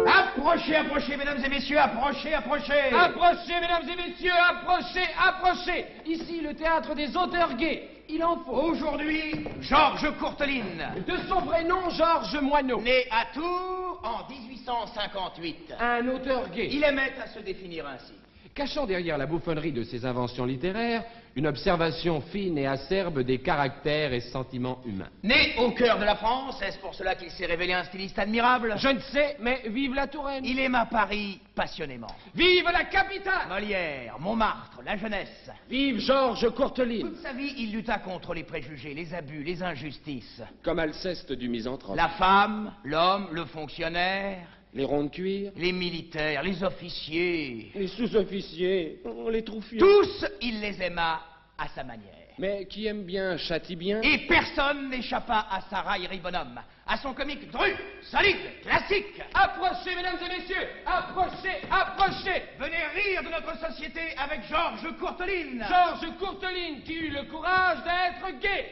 Approchez, approchez, mesdames et messieurs, approchez, approchez. Approchez, mesdames et messieurs, approchez, approchez. Ici, le théâtre des auteurs gays. Il en faut. Aujourd'hui, Georges Courteline. De son vrai nom, Georges Moineau. Né à Tours en 1858. Un auteur gay. Il aimait à se définir ainsi. Cachant derrière la bouffonnerie de ses inventions littéraires, une observation fine et acerbe des caractères et sentiments humains. Né au cœur de la France, est-ce pour cela qu'il s'est révélé un styliste admirable? Je ne sais, mais vive la Touraine. Il aima Paris passionnément. Vive la capitale. Molière, Montmartre, la jeunesse. Vive Georges Courteline. Toute sa vie, il lutta contre les préjugés, les abus, les injustices. Comme Alceste du misanthrope. La femme, l'homme, le fonctionnaire, Les ronds de cuir. les militaires, les officiers. Les sous-officiers. Les troufions. Tous, il les aima à sa manière. Mais qui aime bien châtie bien. Et personne n'échappa à sa raillerie bonhomme, à son comique dru, solide, classique. Approchez, mesdames et messieurs. Approchez, approchez. Venez rire de notre société avec Georges Courteline. Georges Courteline qui eut le courage d'être gay.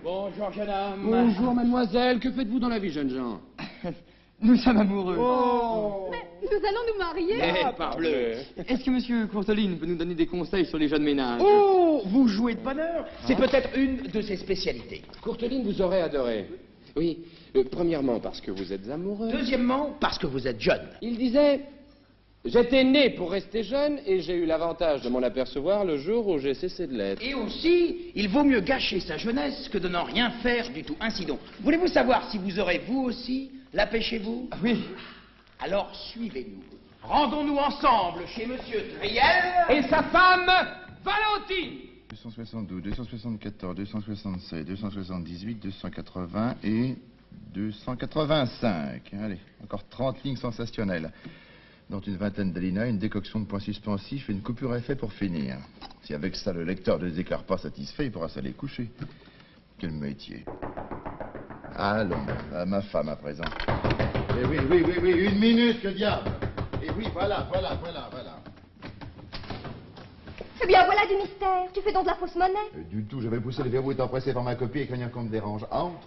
Bonjour, jeune homme. Bonjour, mademoiselle. Que faites-vous dans la vie, jeunes gens? Nous sommes amoureux. Mais nous allons nous marier. Parbleu. Est-ce que monsieur Courteline peut nous donner des conseils sur les jeunes ménages? Oh, vous jouez de bonheur. C'est peut-être une de ses spécialités. Courteline vous aurait adoré. Oui, premièrement parce que vous êtes amoureux. Deuxièmement, parce que vous êtes jeune. Il disait, j'étais né pour rester jeune et j'ai eu l'avantage de m'en apercevoir le jour où j'ai cessé de l'être. Et aussi, il vaut mieux gâcher sa jeunesse que de n'en rien faire du tout. Ainsi donc, voulez-vous savoir si vous aurez, vous aussi, la paix chez vous? Oui. Alors, suivez-nous. Rendons-nous ensemble chez Monsieur Triel Et sa femme, Valentine. 272, 274, 276, 278, 280 et 285. Allez, encore 30 lignes sensationnelles. Dont une vingtaine d'alinéas, une décoction de points suspensifs et une coupure à effet pour finir. Si avec ça le lecteur ne les déclare pas satisfait, il pourra s'aller coucher. Quel métier. Allons, à ma femme à présent. Eh oui, une minute, que diable. Et oui, voilà. Eh bien, voilà du mystère. Tu fais donc de la fausse monnaie. Du tout, j'avais poussé le verrou étant pressé par ma copie et craignant qu'on me dérange. Entre.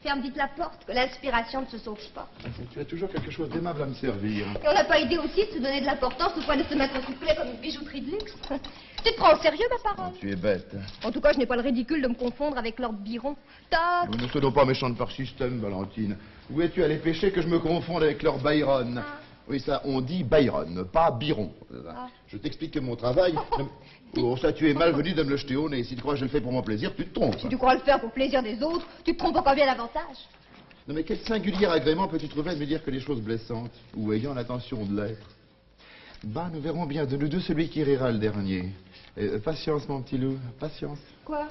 Ferme vite la porte, que l'inspiration ne se sauve pas. Tu as toujours quelque chose d'aimable à me servir. Et on n'a pas idée aussi de se donner de l'importance au point de se mettre au soufflet comme une bijouterie de luxe. Tu te prends au sérieux, ma parole? Tu es bête. En tout cas, je n'ai pas le ridicule de me confondre avec Lord Byron. Toc. Nous ne soyons pas méchantes par système, Valentine. Où es-tu allé pêcher que je me confonde avec Lord Byron? Oui, ça, on dit Byron, pas Byron. Je t'explique que mon travail... Oh, ça, tu es malvenu de me le jeter au nez. Si tu crois que je le fais pour mon plaisir, tu te trompes. Si tu crois le faire pour le plaisir des autres, tu te trompes encore bien davantage. Non, mais quel singulier agrément peux-tu trouver à me dire que des choses blessantes, ou ayant l'intention de l'être? Bah, nous verrons bien de nous deux celui qui rira le dernier. Patience, mon petit loup, patience. Quoi?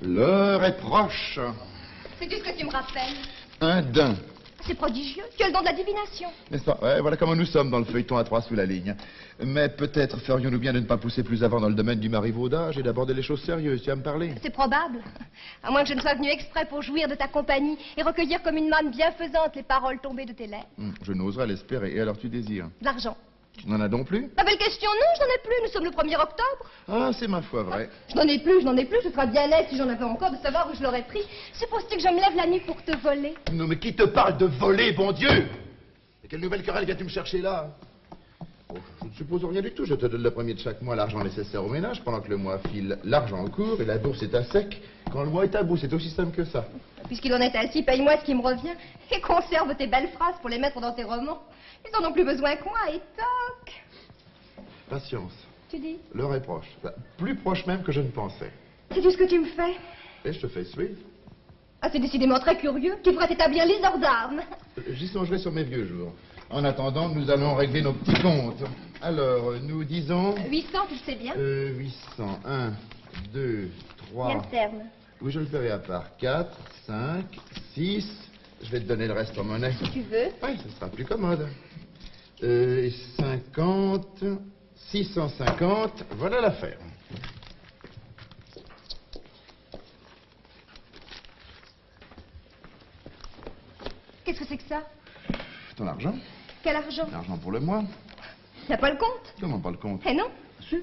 L'heure est proche. Sais-tu ce que tu me rappelles? Un daim. C'est prodigieux. Tu as le don de la divination. N'est-ce pas? Ouais, voilà comment nous sommes dans le feuilleton à 3 sous la ligne. Mais peut-être ferions-nous bien de ne pas pousser plus avant dans le domaine du marivaudage et d'aborder les choses sérieuses. Tu vas me parler? C'est probable. À moins que je ne sois venue exprès pour jouir de ta compagnie et recueillir comme une manne bienfaisante les paroles tombées de tes lèvres. Je n'oserais l'espérer. Et alors tu désires? De l'argent. Tu n'en as donc plus? La belle question, non, je n'en ai plus. Nous sommes le 1er octobre. Ah, c'est ma foi vrai. Je n'en ai plus, je n'en ai plus. Ce sera bien net si j'en avais encore de savoir où je l'aurais pris. Supposes-tu que je me lève la nuit pour te voler? Non, mais qui te parle de voler, bon Dieu? Et quelle nouvelle querelle viens-tu me chercher là? Oh, je ne suppose rien du tout. Je te donne le premier de chaque mois l'argent nécessaire au ménage pendant que le mois file. L'argent court et la bourse est à sec quand le mois est à bout. C'est aussi simple que ça. Puisqu'il en est ainsi, paye-moi ce qui me revient et conserve tes belles phrases pour les mettre dans tes romans. Ils en ont plus besoin que moi et toc. Patience. Tu dis? L'heure est proche. Enfin, plus proche même que je ne pensais. Sais-tu ce que tu me fais? Et je te fais suivre. Ah, c'est décidément très curieux. Tu pourrais t'établir liseur d'armes. J'y songerai sur mes vieux jours. En attendant, nous allons régler nos petits comptes. Alors, nous disons... 800, tu le sais bien. 800. 1, 2, 3... Quel terme? Oui, je le ferai à part. 4, 5, 6... Je vais te donner le reste en monnaie. Si tu veux. Oui, ce sera plus commode. 50... 650... Voilà l'affaire. Qu'est-ce que c'est que ça? Ton argent? Quel argent? L'argent pour le mois. T'as pas le compte? Comment pas le compte? Eh non?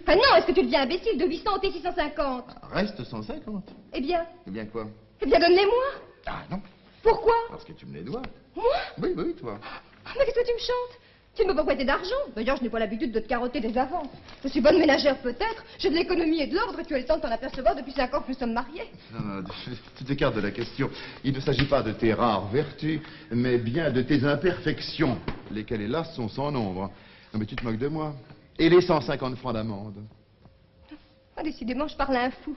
Ah non, est-ce que tu deviens imbécile? De 800 ôter 650. Reste 150. Eh bien? Eh bien quoi? Eh bien, donne-les-moi. Ah non, Pourquoi? parce que tu me les dois. Moi? Oui, oui, toi. Mais qu'est-ce que tu me chantes? Tu ne m'as pas prêté d'argent. D'ailleurs, je n'ai pas l'habitude de te carotter des avances. Je suis bonne ménagère peut-être. J'ai de l'économie et de l'ordre et tu as le temps de t'en apercevoir depuis 5 ans que nous sommes mariés. Non, tu t'écartes de la question. Il ne s'agit pas de tes rares vertus, mais bien de tes imperfections, lesquelles, hélas, sont sans nombre. Non, mais tu te moques de moi. Et les 150 francs d'amende? Ah, décidément, je parle à un fou.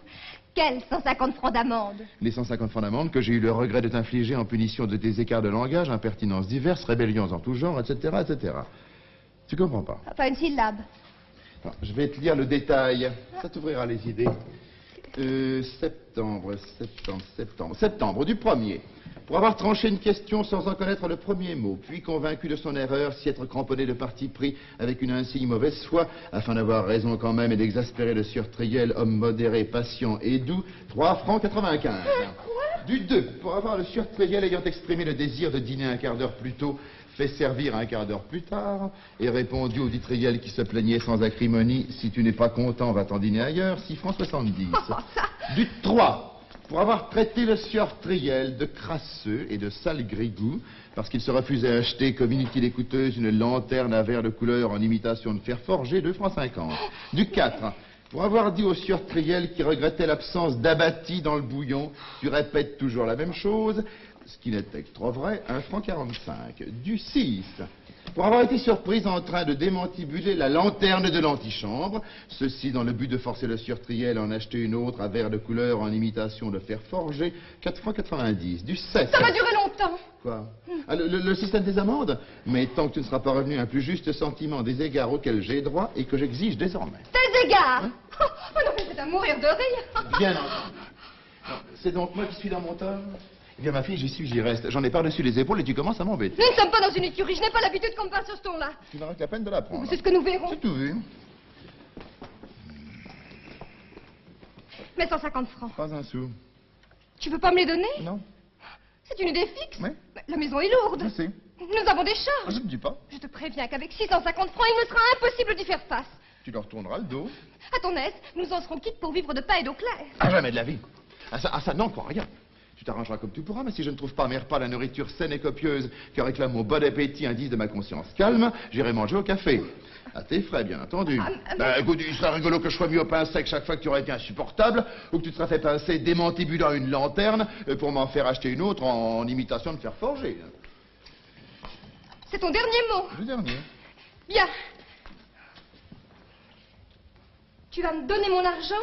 Quels 150 francs d'amende? Les 150 francs d'amende que j'ai eu le regret de t'infliger en punition de tes écarts de langage, impertinences diverses, rébellions en tout genre, etc., etc. Tu comprends pas? Pas une syllabe. Non, je vais te lire le détail. Ça t'ouvrira les idées. Septembre, du 1er. Pour avoir tranché une question sans en connaître le premier mot, puis convaincu de son erreur, s'y être cramponné de parti pris avec une insigne mauvaise foi, afin d'avoir raison quand même et d'exaspérer le sieur Triel, homme modéré, patient et doux, 3 francs 95. Du 2, pour avoir le sieur Triel ayant exprimé le désir de dîner un quart d'heure plus tôt, fait servir un quart d'heure plus tard, et répondu au dit Triel qui se plaignait sans acrimonie, si tu n'es pas content, va t'en dîner ailleurs, 6 francs 70. Du 3, pour avoir traité le sieur Triel de crasseux et de sale grigou, parce qu'il se refusait à acheter comme inutile et coûteuse une lanterne à verre de couleur en imitation de fer forgé, 2 francs 50. Du 4, pour avoir dit au sieur Triel qui regrettait l'absence d'abattis dans le bouillon, tu répètes toujours la même chose, ce qui n'était que trop vrai, 1 franc 45. Du 6, pour avoir été surprise en train de démantibuler la lanterne de l'antichambre, ceci dans le but de forcer le sieur Triel à en acheter une autre à verre de couleur en imitation de fer forgé, 4 francs 90. Du 7. Ça va durer longtemps. Quoi? Ah, le système des amendes? Mais tant que tu ne seras pas revenu à un plus juste sentiment des égards auxquels j'ai droit et que j'exige désormais. Tes égards. Hein? Oh non, mais c'est à mourir de rire. Bien entendu. C'est donc moi qui suis dans mon tort? Eh bien, ma fille, j'y suis, j'y reste. J'en ai par-dessus les épaules et tu commences à m'embêter. Nous ne sommes pas dans une écurie. Je n'ai pas l'habitude qu'on me parle sur ce ton-là. Tu n'auras que la peine de l'apprendre. C'est ce que nous verrons. C'est tout vu. Mais 150 francs. Pas un sou. Tu veux pas me les donner? Non. C'est une idée fixe. Oui. La maison est lourde. Je sais. Nous avons des charges. Je ne dis pas. Je te préviens qu'avec 650 francs, il me sera impossible d'y faire face. Tu leur tourneras le dos. À ton aise, nous en serons quittes pour vivre de pain et d'eau claire. À jamais de la vie. À ça, non, quoi, rien. Tu t'arrangeras comme tu pourras, mais si je ne trouve pas mes repas la nourriture saine et copieuse que réclame mon bon appétit, indice de ma conscience calme, j'irai manger au café. À tes frais, bien entendu. Écoute, il serait rigolo que je sois mis au pain sec chaque fois que tu aurais été insupportable, ou que tu te serais fait pincer démantibulant une lanterne pour m'en faire acheter une autre en imitation de fer forgé. C'est ton dernier mot. Le dernier. Bien. Tu vas me donner mon argent?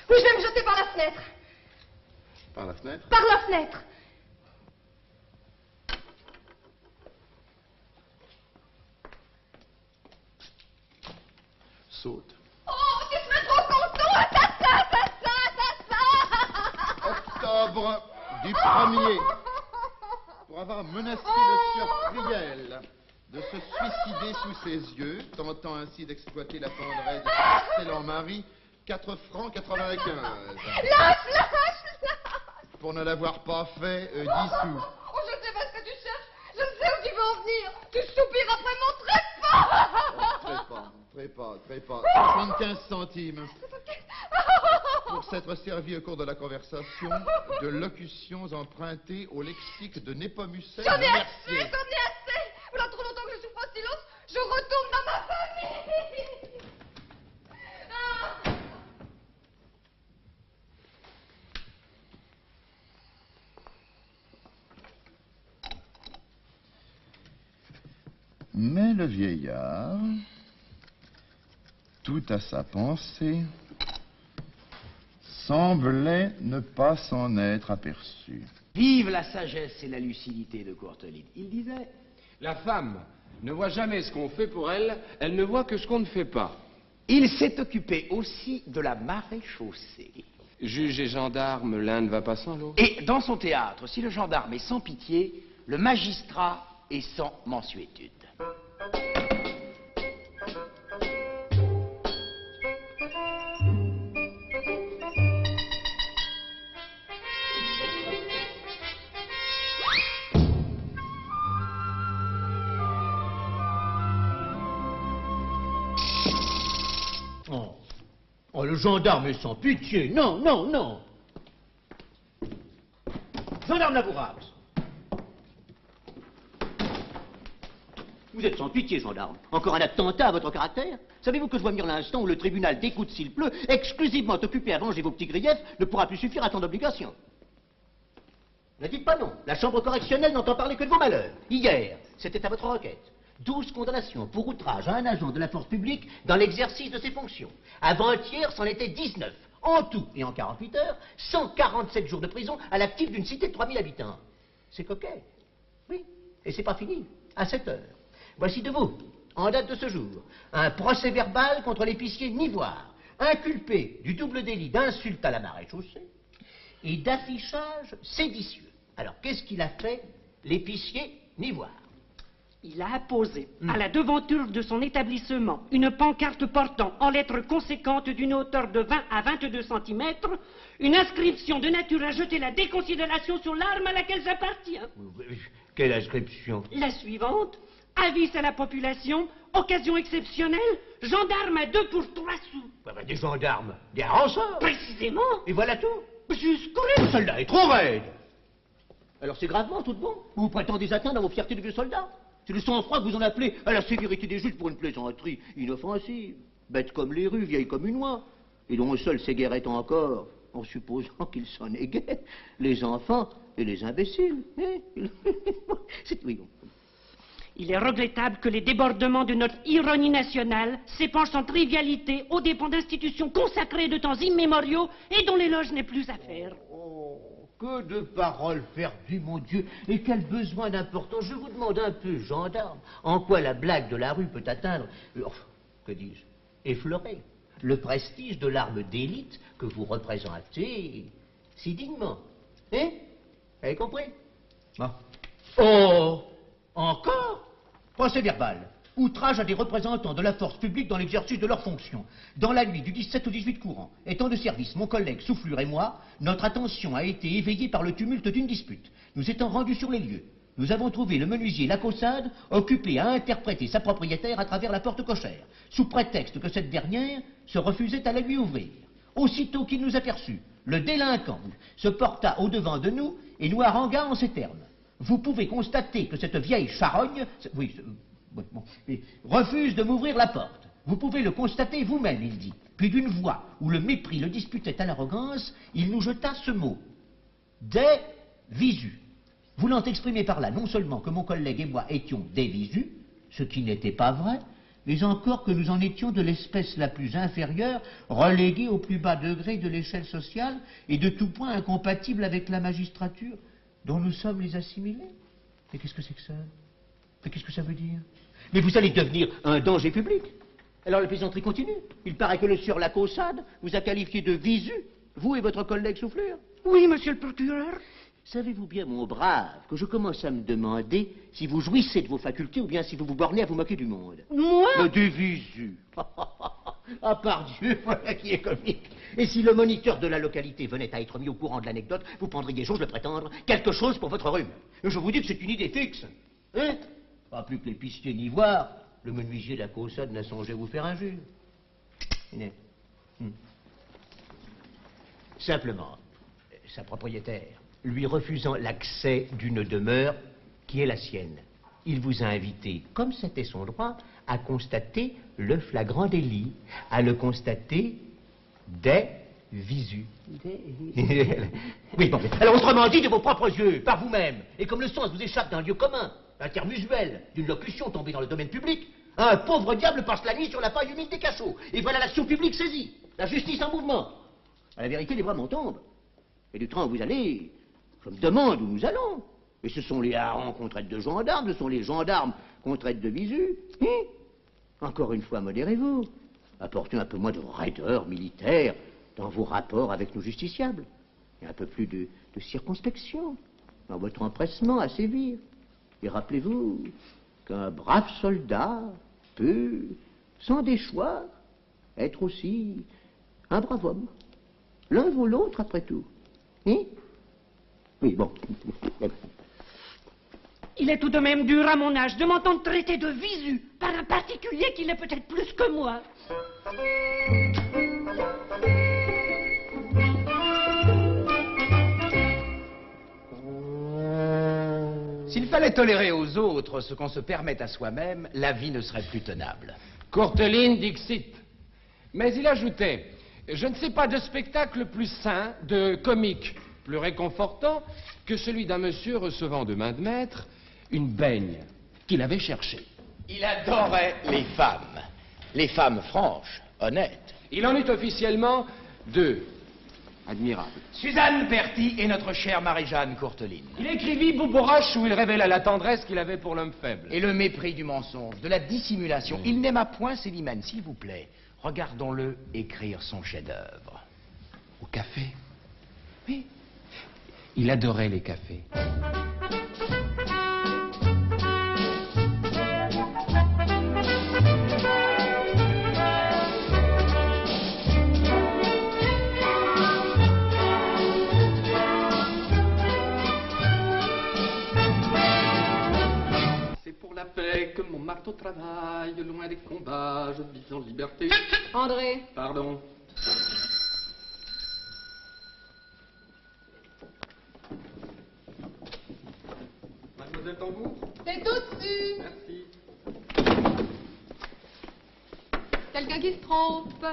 Ou je vais me jeter par la fenêtre? Par la fenêtre? Par la fenêtre. Saute. Oh, tu serais trop content! Assassin, assassin, assassin! Octobre du premier pour avoir menacé le sieur Priel de se suicider sous ses yeux, tentant ainsi d'exploiter la tendresse de son excellent mari, 4 francs 95. Lâche. Pour ne l'avoir pas fait, 10 sous. Oh, je ne sais pas ce que tu cherches. Je sais où tu veux en venir. Tu soupires après mon trépas. Trépas. 75 centimes. Pour s'être servi au cours de la conversation de locutions empruntées au lexique de Népomucène. J'en ai assez. Voilà trop longtemps que je souffre en silence. Je retourne dans ma famille. Mais le vieillard, tout à sa pensée, semblait ne pas s'en être aperçu. Vive la sagesse et la lucidité de Courteline. Il disait... La femme ne voit jamais ce qu'on fait pour elle, elle ne voit que ce qu'on ne fait pas. Il s'est occupé aussi de la maréchaussée. Juge et gendarme, l'un ne va pas sans l'autre. Et dans son théâtre, si le gendarme est sans pitié, le magistrat est sans mansuétude. Oh, le gendarme est sans pitié. Non. Gendarme Labourax. Vous êtes sans pitié, gendarme. Encore un attentat à votre caractère? Savez-vous que je vois venir l'instant où le tribunal d'écoute s'il pleut, exclusivement occupé à venger vos petits griefs, ne pourra plus suffire à tant d'obligations? Ne dites pas non. La chambre correctionnelle n'entend parler que de vos malheurs. Hier, c'était à votre requête. 12 condamnations pour outrage à un agent de la force publique dans l'exercice de ses fonctions. Avant-hier, c'en était 19. En tout, et en 48 heures, 147 jours de prison à l'actif d'une cité de 3000 habitants. C'est coquet. Oui, et c'est pas fini. À 7 heures. Voici de vous, en date de ce jour, un procès verbal contre l'épicier Nivoire, inculpé du double délit d'insulte à la maréchaussée et d'affichage séditieux. Alors, qu'est-ce qu'il a fait, l'épicier Nivoire? Il a apposé à la devanture de son établissement une pancarte portant en lettres conséquentes d'une hauteur de 20 à 22 cm une inscription de nature à jeter la déconsidération sur l'arme à laquelle j'appartiens. Quelle inscription? La suivante. Avis à la population, occasion exceptionnelle, gendarme à 2 pour 3 sous. Des gendarmes, des rançons. Précisément. Et voilà tout. Jusqu'au Le soldat est trop raide. Alors c'est gravement tout bon. Vous prétendez atteindre à vos fiertés de vieux soldats. C'est le sang-froid que vous en appelez à la sévérité des juges pour une plaisanterie inoffensive. Bête comme les rues, vieille comme une oie, et dont seul s'égarait encore, en supposant qu'ils s'en égaient, les enfants et les imbéciles. C'est oui. Il est regrettable que les débordements de notre ironie nationale s'épanchent en trivialité aux dépens d'institutions consacrées de temps immémoriaux et dont l'éloge n'est plus à faire. Que de paroles perdues, mon Dieu, et quel besoin d'importance. Je vous demande un peu, gendarme, en quoi la blague de la rue peut atteindre, que dis-je, effleurer le prestige de l'arme d'élite que vous représentez si dignement. Hein? Vous avez compris? Bon. Oh! Encore? Procès verbal. Outrage à des représentants de la force publique dans l'exercice de leurs fonctions. Dans la nuit du 17 au 18 courant, étant de service, mon collègue Soufflure et moi, notre attention a été éveillée par le tumulte d'une dispute. Nous étant rendus sur les lieux, nous avons trouvé le menuisier Lacaussade occupé à interpréter sa propriétaire à travers la porte cochère, sous prétexte que cette dernière se refusait à la lui ouvrir. Aussitôt qu'il nous aperçut, le délinquant se porta au-devant de nous et nous harangua en ces termes. Vous pouvez constater que cette vieille charogne... refuse de m'ouvrir la porte. Vous pouvez le constater vous-même, il dit. Puis d'une voix où le mépris le disputait à l'arrogance, il nous jeta ce mot. Des visus. Voulant exprimer par là non seulement que mon collègue et moi étions des visus, ce qui n'était pas vrai, mais encore que nous en étions de l'espèce la plus inférieure, relégués au plus bas degré de l'échelle sociale et de tout point incompatible avec la magistrature dont nous sommes les assimilés. Mais qu'est-ce que c'est que ça? Mais qu'est-ce que ça veut dire? Mais vous allez devenir un danger public. Alors la plaisanterie continue. Il paraît que le sieur Lacaussade vous a qualifié de visu, vous et votre collègue Soufflure. Oui, monsieur le procureur. Savez-vous bien, mon brave, que je commence à me demander si vous jouissez de vos facultés ou bien si vous vous bornez à vous moquer du monde. Moi? Le dévisu. Ah, par Dieu, voilà qui est comique. Et si le moniteur de la localité venait à être mis au courant de l'anecdote, vous prendriez, j'ose le prétendre, quelque chose pour votre rhume. Je vous dis que c'est une idée fixe. Hein? Pas plus que l'épicier n'y voir, le menuisier de la Caussade n'a songé vous faire injure. Net. Simplement, sa propriétaire, lui refusant l'accès d'une demeure qui est la sienne, il vous a invité, comme c'était son droit, à constater le flagrant délit, à le constater des visus. Oui, bon, alors autrement dit, de vos propres yeux, par vous-même, et comme le sens vous échappe d'un lieu commun, intermusuel, d'une locution tombée dans le domaine public, un pauvre diable passe la nuit sur la paille humide des cachots, et voilà l'action publique saisie, la justice en mouvement. À la vérité, les bras m'en tombent. Et du train où vous allez, je me demande où nous allons. Et ce sont les harengs qu'on traite de gendarmes, ce sont les gendarmes qu'on traite de visus. Encore une fois, modérez-vous. Apportez un peu moins de raideur militaire dans vos rapports avec nos justiciables. Et un peu plus de circonspection dans votre empressement à sévir. Et rappelez-vous qu'un brave soldat peut, sans déchoir, être aussi un brave homme. L'un vaut l'autre, après tout. Oui, bon. Il est tout de même dur à mon âge de m'entendre traiter de visu par un particulier qui l'est peut-être plus que moi. S'il fallait tolérer aux autres ce qu'on se permet à soi-même, la vie ne serait plus tenable. Courteline dixit. Mais il ajoutait, je ne sais pas de spectacle plus sain, de comique plus réconfortant que celui d'un monsieur recevant de main de maître une baigne qu'il avait cherchée. Il adorait les femmes franches, honnêtes. Il en eut officiellement deux. Admirable. Suzanne Berthy et notre chère Marie-Jeanne Courteline. Il écrivit Boubouroche où il révéla la tendresse qu'il avait pour l'homme faible. Et le mépris du mensonge, de la dissimulation. Il n'aima point Célimène, s'il vous plaît. Regardons-le écrire son chef-d'œuvre. Au café. Oui. Il adorait les cafés. C'est pour la paix que mon marteau travaille, loin des combats, je vis en liberté. André, Pardon. Mademoiselle Tambour? c'est tout dessus. Merci. Quelqu'un qui se trompe.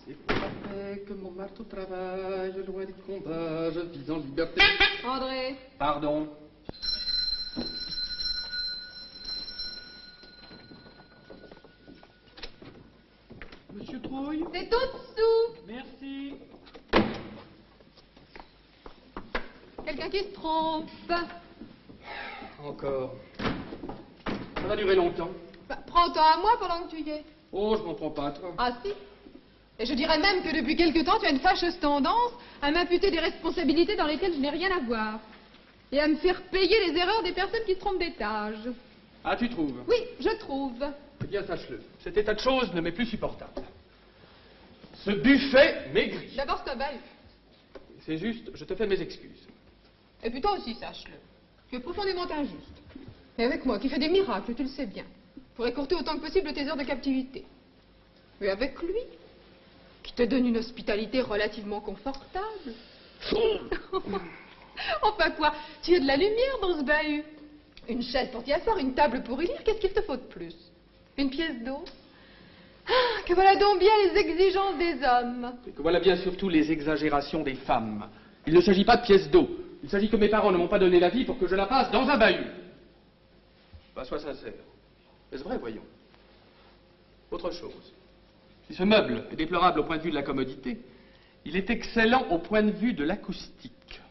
C'est pour la paix que mon marteau travaille, loin des combats, je vis en liberté. André, Pardon. Monsieur Trouille? c'est tout dessous. Merci. Quelqu'un qui se trompe. Encore. Ça va durer longtemps. Bah, prends-toi à moi pendant que tu y es. Oh, je m'en prends pas à toi. Ah si. Et je dirais même que depuis quelque temps, tu as une fâcheuse tendance à m'imputer des responsabilités dans lesquelles je n'ai rien à voir. Et à me faire payer les erreurs des personnes qui se trompent d'étage. Ah, tu trouves? Oui, je trouve. Eh bien, sache-le. Cet état de choses ne m'est plus supportable. Ce buffet maigrit. D'abord, c'est un bahut. C'est juste, je te fais mes excuses. Et puis toi aussi, sache-le. Tu es profondément injuste. Mais avec moi, qui fais des miracles, tu le sais bien. Pour écourter autant que possible tes heures de captivité. Et avec lui, qui te donne une hospitalité relativement confortable. Enfin quoi, tu as de la lumière dans ce bahut. Une chaise pour t'y asseoir, une table pour y lire, qu'est-ce qu'il te faut de plus? Une pièce d'eau? Ah, que voilà donc bien les exigences des hommes. Et que voilà bien surtout les exagérations des femmes. Il ne s'agit pas de pièces d'eau. Il s'agit que mes parents ne m'ont pas donné la vie pour que je la passe dans un bahut. Bah, sois sincère. Est-ce vrai, voyons? Autre chose. Si ce meuble est déplorable au point de vue de la commodité, il est excellent au point de vue de l'acoustique.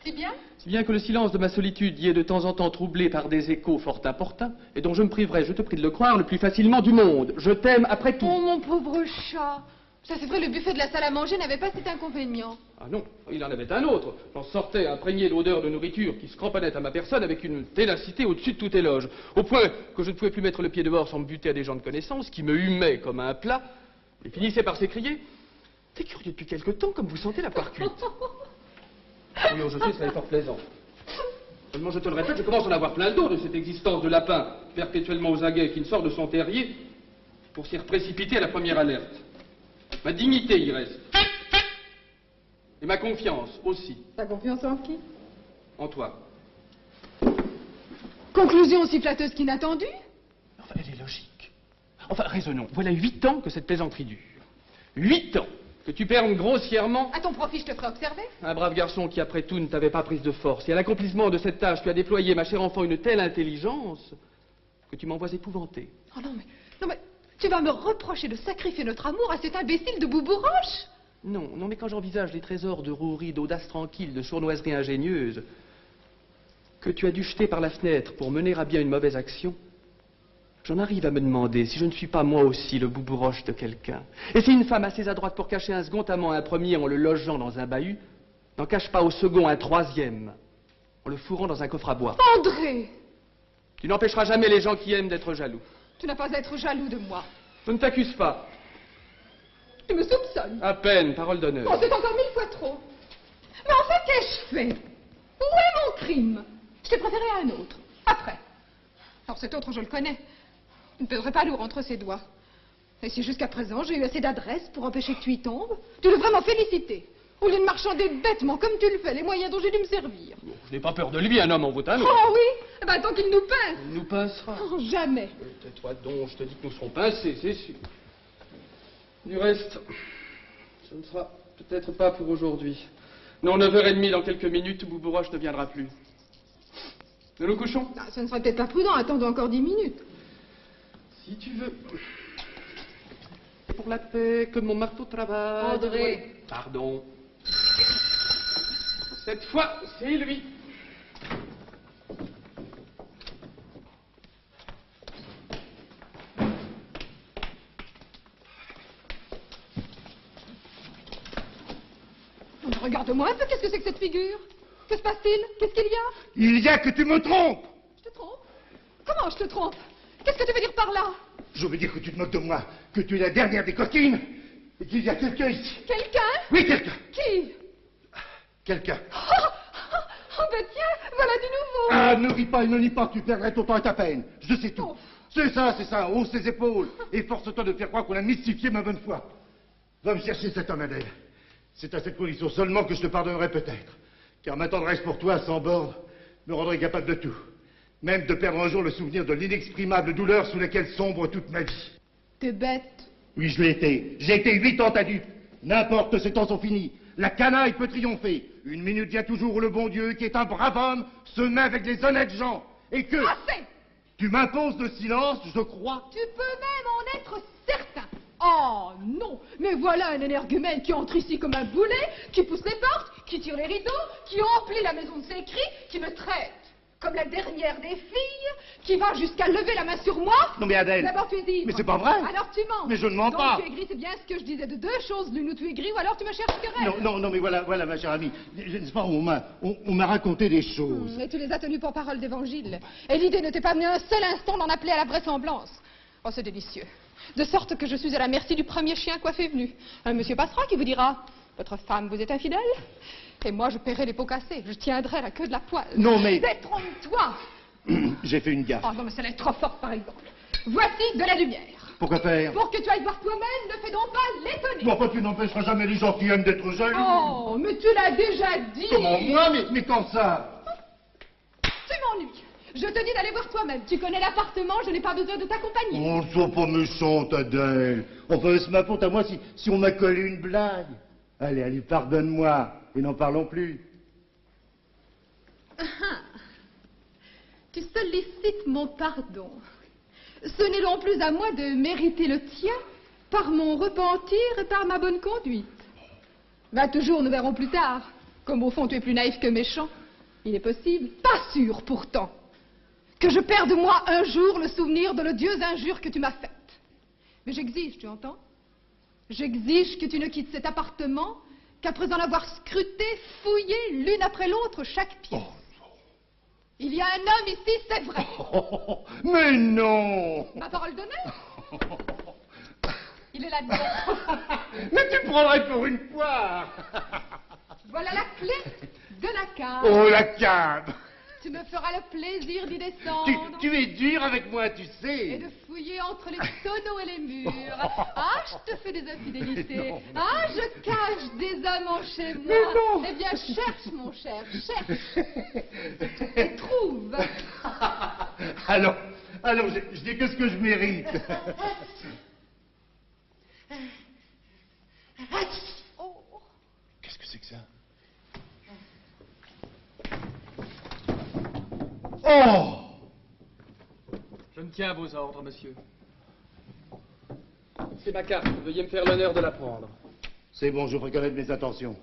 C'est bien? Si bien que le silence de ma solitude y est de temps en temps troublé par des échos fort importuns, et dont je me priverai, je te prie de le croire, le plus facilement du monde. Je t'aime après tout. Oh, mon pauvre chat. Ça c'est vrai, le buffet de la salle à manger n'avait pas cet inconvénient. Ah non, il en avait un autre. J'en sortais imprégné d'odeur de nourriture qui se cramponnait à ma personne avec une ténacité au-dessus de toute éloge. Au point que je ne pouvais plus mettre le pied dehors sans me buter à des gens de connaissance qui me humaient comme à un plat et finissaient par s'écrier « T'es curieux depuis quelque temps comme vous sentez la poire cuite ?» Oui, je sais, ça est fort plaisant. Seulement, je te le répète, je commence à en avoir plein le dos de cette existence de lapin perpétuellement aux aguets qui ne sort de son terrier pour s'y précipiter à la première alerte. Ma dignité y reste. Et ma confiance aussi. Ta confiance en qui? En toi. Conclusion aussi flatteuse qu'inattendue? Enfin, elle est logique. Enfin, raisonnons. Voilà 8 ans que cette plaisanterie dure. 8 ans que tu permes grossièrement... À ton profit, je te ferai observer. Un brave garçon qui, après tout, ne t'avait pas prise de force. Et à l'accomplissement de cette tâche, tu as déployé, ma chère enfant, une telle intelligence que tu m'envoies épouvantée. Oh non, mais... Tu vas me reprocher de sacrifier notre amour à cet imbécile de Boubouroche? Non, mais quand j'envisage les trésors de rouerie, d'audace tranquille, de sournoiserie ingénieuse, que tu as dû jeter par la fenêtre pour mener à bien une mauvaise action, j'en arrive à me demander si je ne suis pas moi aussi le Boubouroche de quelqu'un. Et si une femme assez adroite pour cacher un second amant à un premier en le logeant dans un bahut, n'en cache pas au second un troisième, en le fourrant dans un coffre à bois. André! Tu n'empêcheras jamais les gens qui aiment d'être jaloux. Tu n'as pas à être jaloux de moi. Je ne t'accuse pas. Tu me soupçonnes. À peine, parole d'honneur. Oh, c'est encore 1000 fois trop. Mais enfin, qu'ai-je fait? Où est mon crime? Je t'ai préféré à un autre. Après. Alors cet autre, je le connais. Il ne pèserait pas lourd entre ses doigts. Et si jusqu'à présent, j'ai eu assez d'adresse pour empêcher que tu y tombes, tu devrais m'en féliciter. Au lieu de marchander bêtement comme tu le fais, les moyens dont j'ai dû me servir. Bon, je n'ai pas peur de lui, un homme en vaut un autre. Oh oui? Eh ben, tant qu'il nous pince. Il nous pincera. Oh, jamais. Tais-toi donc, je te dis que nous serons pincés, c'est sûr. Du reste, ce ne sera peut-être pas pour aujourd'hui. Non, 9h30 dans quelques minutes, Boubouroche ne viendra plus. Nous nous couchons? Ah, ce ne serait peut-être pas prudent, attendons encore 10 minutes. Si tu veux. Pour la paix, que mon marteau travaille. André. Pardon. Cette fois, c'est lui. Regarde-moi un peu, qu'est-ce que c'est que cette figure? Que se passe-t-il? Qu'est-ce qu'il y a? Il y a que tu me trompes! Je te trompe? Comment je te trompe? Qu'est-ce que tu veux dire par là? Je veux dire que tu te moques de moi, que tu es la dernière des coquines, et qu'il y a quelqu'un ici. Quelqu'un? Oui, quelqu'un. Qui? Quelqu'un. Oh ben tiens, voilà du nouveau. Ah, ne ris pas et ne lis pas, tu perdrais ton temps et ta peine. Je sais tout. Oh. C'est ça, hausse ses épaules, et force-toi de faire croire qu'on a mystifié ma bonne foi. Va me chercher cet homme, Adèle. C'est à cette condition seulement que je te pardonnerai peut-être. Car ma tendresse pour toi, sans borne, me rendrait capable de tout. Même de perdre un jour le souvenir de l'inexprimable douleur sous laquelle sombre toute ma vie. T'es bête. Oui, je l'ai été. J'ai été 8 ans adulte. N'importe, ces temps sont finis. La canaille peut triompher. Une minute vient toujours où le bon Dieu, qui est un brave homme, se met avec les honnêtes gens. Et que... Assez! Tu m'imposes le silence, je crois. Tu peux même en être certain. Oh non, mais voilà un énergumène qui entre ici comme un boulet, qui pousse les portes, qui tire les rideaux, qui emplit la maison de ses cris, qui me traite comme la dernière des filles, qui va jusqu'à lever la main sur moi. Non mais Adèle... D'abord tu es ivre. Mais c'est pas vrai. Alors tu mens. Mais je ne mens Donc, pas. tu es gris, c'est bien ce que je disais de deux choses, l'une où tu es gris, ou alors tu me cherches querelle. Non, mais voilà, ma chère amie. N'est-ce pas, on m'a raconté des choses. Et tu les as tenues pour parole d'évangile. Et l'idée ne t'est pas venue un seul instant d'en appeler à la vraisemblance. Oh, c'est délicieux. De sorte que je suis à la merci du premier chien coiffé venu. Un monsieur passera qui vous dira, votre femme vous est infidèle, et moi je paierai les pots cassés. Je tiendrai la queue de la poêle. Non, mais... Détrompe-toi. J'ai fait une gaffe. Oh non, mais celle-là est trop forte, par exemple. Voici de la lumière. Pourquoi faire? Pour que tu ailles voir toi-même, ne fais donc pas l'étonner. Bon, enfin, tu n'empêcheras jamais les gens qui aiment d'être jaloux. Oh, mais tu l'as déjà dit. Comment, moi? Mais quand ça? Tu m'ennuies. Je te dis d'aller voir toi-même. Tu connais l'appartement, je n'ai pas besoin de t'accompagner. Oh, sois pas méchante, Adèle. Enfin, c'est ma faute à moi si on m'a collé une blague. Allez, pardonne-moi, et n'en parlons plus. Tu sollicites mon pardon. Ce n'est donc plus à moi de mériter le tien par mon repentir et par ma bonne conduite. Va toujours, nous verrons plus tard. Comme au fond tu es plus naïf que méchant, il est possible, pas sûr pourtant, que je perde de moi un jour le souvenir de l'odieuse injure que tu m'as faite. Mais j'exige, tu entends? J'exige que tu ne quittes cet appartement qu'après en avoir scruté, fouillé l'une après l'autre chaque pièce. Il y a un homme ici, c'est vrai. Mais non! Ma parole d'honneur. Il est là-dedans. Mais tu prendrais pour une poire! Voilà la clé de la cave. Oh, la cave! Tu me feras le plaisir d'y descendre. Tu es dur avec moi, tu Et sais. de fouiller entre les tonneaux et les murs. Ah, je te fais des infidélités. Ah, je cache des amants chez moi. Eh bien, cherche, mon cher, cherche. Et trouve. Alors, je dis que ce que je mérite. Oh. Qu'est-ce que c'est que ça? Oh! Je me tiens à vos ordres, monsieur. C'est ma carte. Veuillez me faire l'honneur de la prendre. C'est bon, je ferai connaître mes intentions.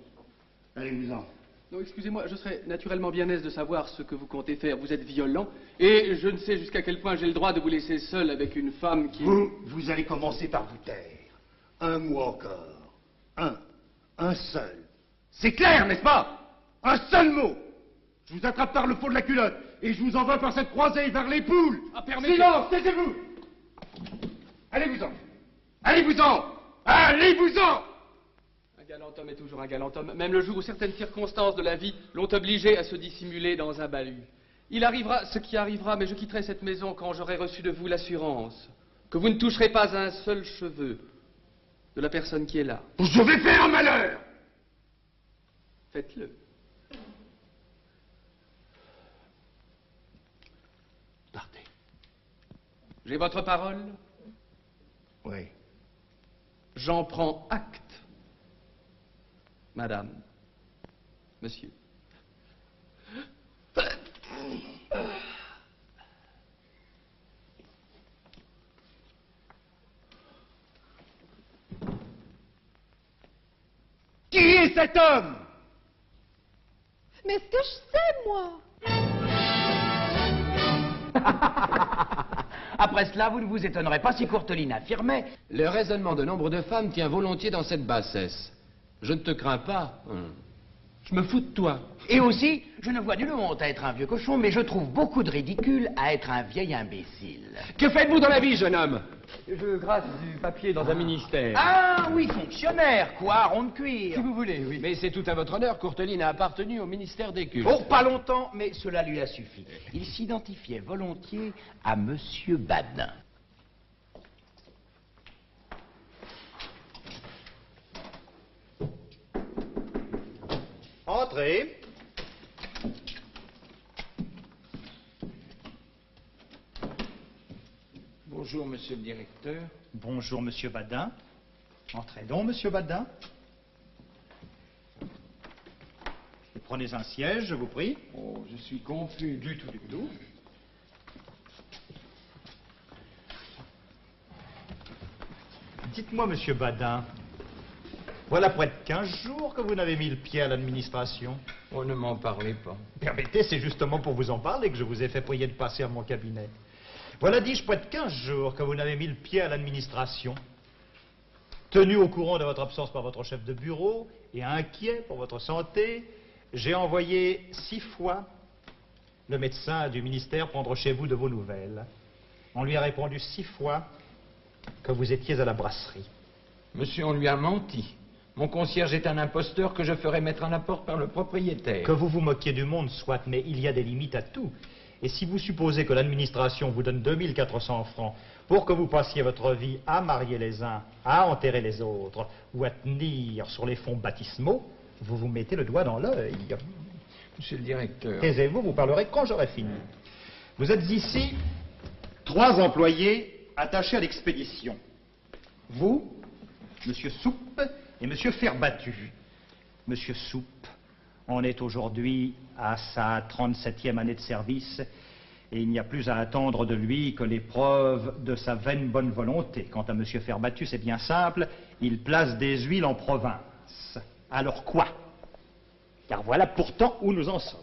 Allez-vous-en. Non, excusez-moi, je serais naturellement bien aise de savoir ce que vous comptez faire. Vous êtes violent, et je ne sais jusqu'à quel point j'ai le droit de vous laisser seul avec une femme qui... Vous allez commencer par vous taire. Un mot encore. Un seul. C'est clair, n'est-ce pas? Un seul mot. Je vous attrape par le fond de la culotte et je vous envoie par cette croisée vers les poules. Ah, permettez... Silence, taisez-vous. Allez-vous-en. Allez-vous-en. Allez-vous-en. Un galant homme est toujours un galant homme, même le jour où certaines circonstances de la vie l'ont obligé à se dissimuler dans un bahut. Il arrivera ce qui arrivera, mais je quitterai cette maison quand j'aurai reçu de vous l'assurance que vous ne toucherez pas un seul cheveu de la personne qui est là. Je vais faire un malheur. Faites-le. Partez. J'ai votre parole? Oui. J'en prends acte. Madame, monsieur. Qui est cet homme? Mais ce que je sais, moi. Après cela, vous ne vous étonnerez pas si Courteline affirmait... Le raisonnement de nombre de femmes tient volontiers dans cette bassesse. Je ne te crains pas. Je me fous de toi. Et aussi, je ne vois nulle honte à être un vieux cochon, mais je trouve beaucoup de ridicule à être un vieil imbécile. Que faites-vous dans la vie, jeune homme? Je gratte du papier dans un ministère. Ah oui, fonctionnaire, quoi, rond de cuir. Si vous voulez, oui. Mais c'est tout à votre honneur, Courteline a appartenu au ministère des Cultes. Pour pas longtemps, mais cela lui a suffi. Il s'identifiait volontiers à Monsieur Badin. Entrez. Bonjour, monsieur le directeur. Bonjour, monsieur Badin. Entrez donc, monsieur Badin. Et prenez un siège, je vous prie. Oh, je suis confus du tout. Dites-moi, monsieur Badin, voilà près de 15 jours que vous n'avez mis le pied à l'administration. Oh, ne m'en parlez pas. Permettez, c'est justement pour vous en parler que je vous ai fait prier de passer à mon cabinet. Voilà, dis-je, près de 15 jours que vous n'avez mis le pied à l'administration. Tenu au courant de votre absence par votre chef de bureau et inquiet pour votre santé, j'ai envoyé 6 fois le médecin du ministère prendre chez vous de vos nouvelles. On lui a répondu 6 fois que vous étiez à la brasserie. Monsieur, on lui a menti. Mon concierge est un imposteur que je ferai mettre à la porte par le propriétaire. Que vous vous moquiez du monde, soit, mais il y a des limites à tout. Et si vous supposez que l'administration vous donne 2400 francs pour que vous passiez votre vie à marier les uns, à enterrer les autres, ou à tenir sur les fonds baptismaux, vous vous mettez le doigt dans l'œil. Monsieur le directeur. Taisez-vous, vous parlerez quand j'aurai fini. Vous êtes ici 3 employés attachés à l'expédition. Vous, monsieur Soupe et monsieur Ferbattu. Monsieur Soupe en est aujourd'hui à sa 37e année de service et il n'y a plus à attendre de lui que les preuves de sa vaine bonne volonté. Quant à monsieur Ferbattu, c'est bien simple, il place des huiles en province. Alors quoi? Car voilà pourtant où nous en sommes.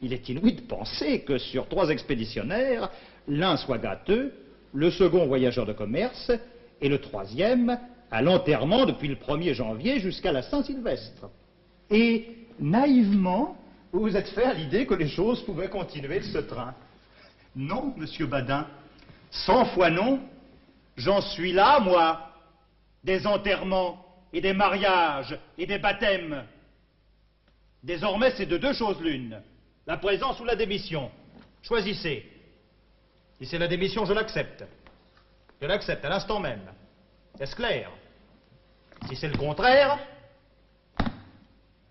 Il est inouï de penser que sur 3 expéditionnaires, l'un soit gâteux, le second voyageur de commerce et le 3e à l'enterrement depuis le 1er janvier jusqu'à la Saint-Sylvestre. Et naïvement, vous vous êtes fait à l'idée que les choses pouvaient continuer de ce train. Non, monsieur Badin, 100 fois non. J'en suis là, moi, des enterrements et des mariages et des baptêmes. Désormais, c'est de deux choses l'une, la présence ou la démission. Choisissez. Si c'est la démission, je l'accepte. Je l'accepte à l'instant même. Est-ce clair? Si c'est le contraire,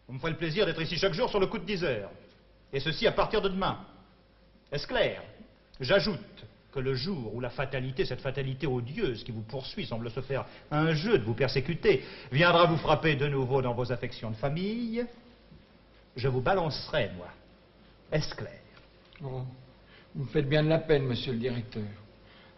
vous me ferez le plaisir d'être ici chaque jour sur le coup de 10 heures. Et ceci à partir de demain. Est-ce clair? J'ajoute que le jour où la fatalité, cette fatalité odieuse qui vous poursuit, semble se faire un jeu de vous persécuter, viendra vous frapper de nouveau dans vos affections de famille, je vous balancerai, moi. Est-ce clair? Oh, vous me faites bien de la peine, monsieur le directeur.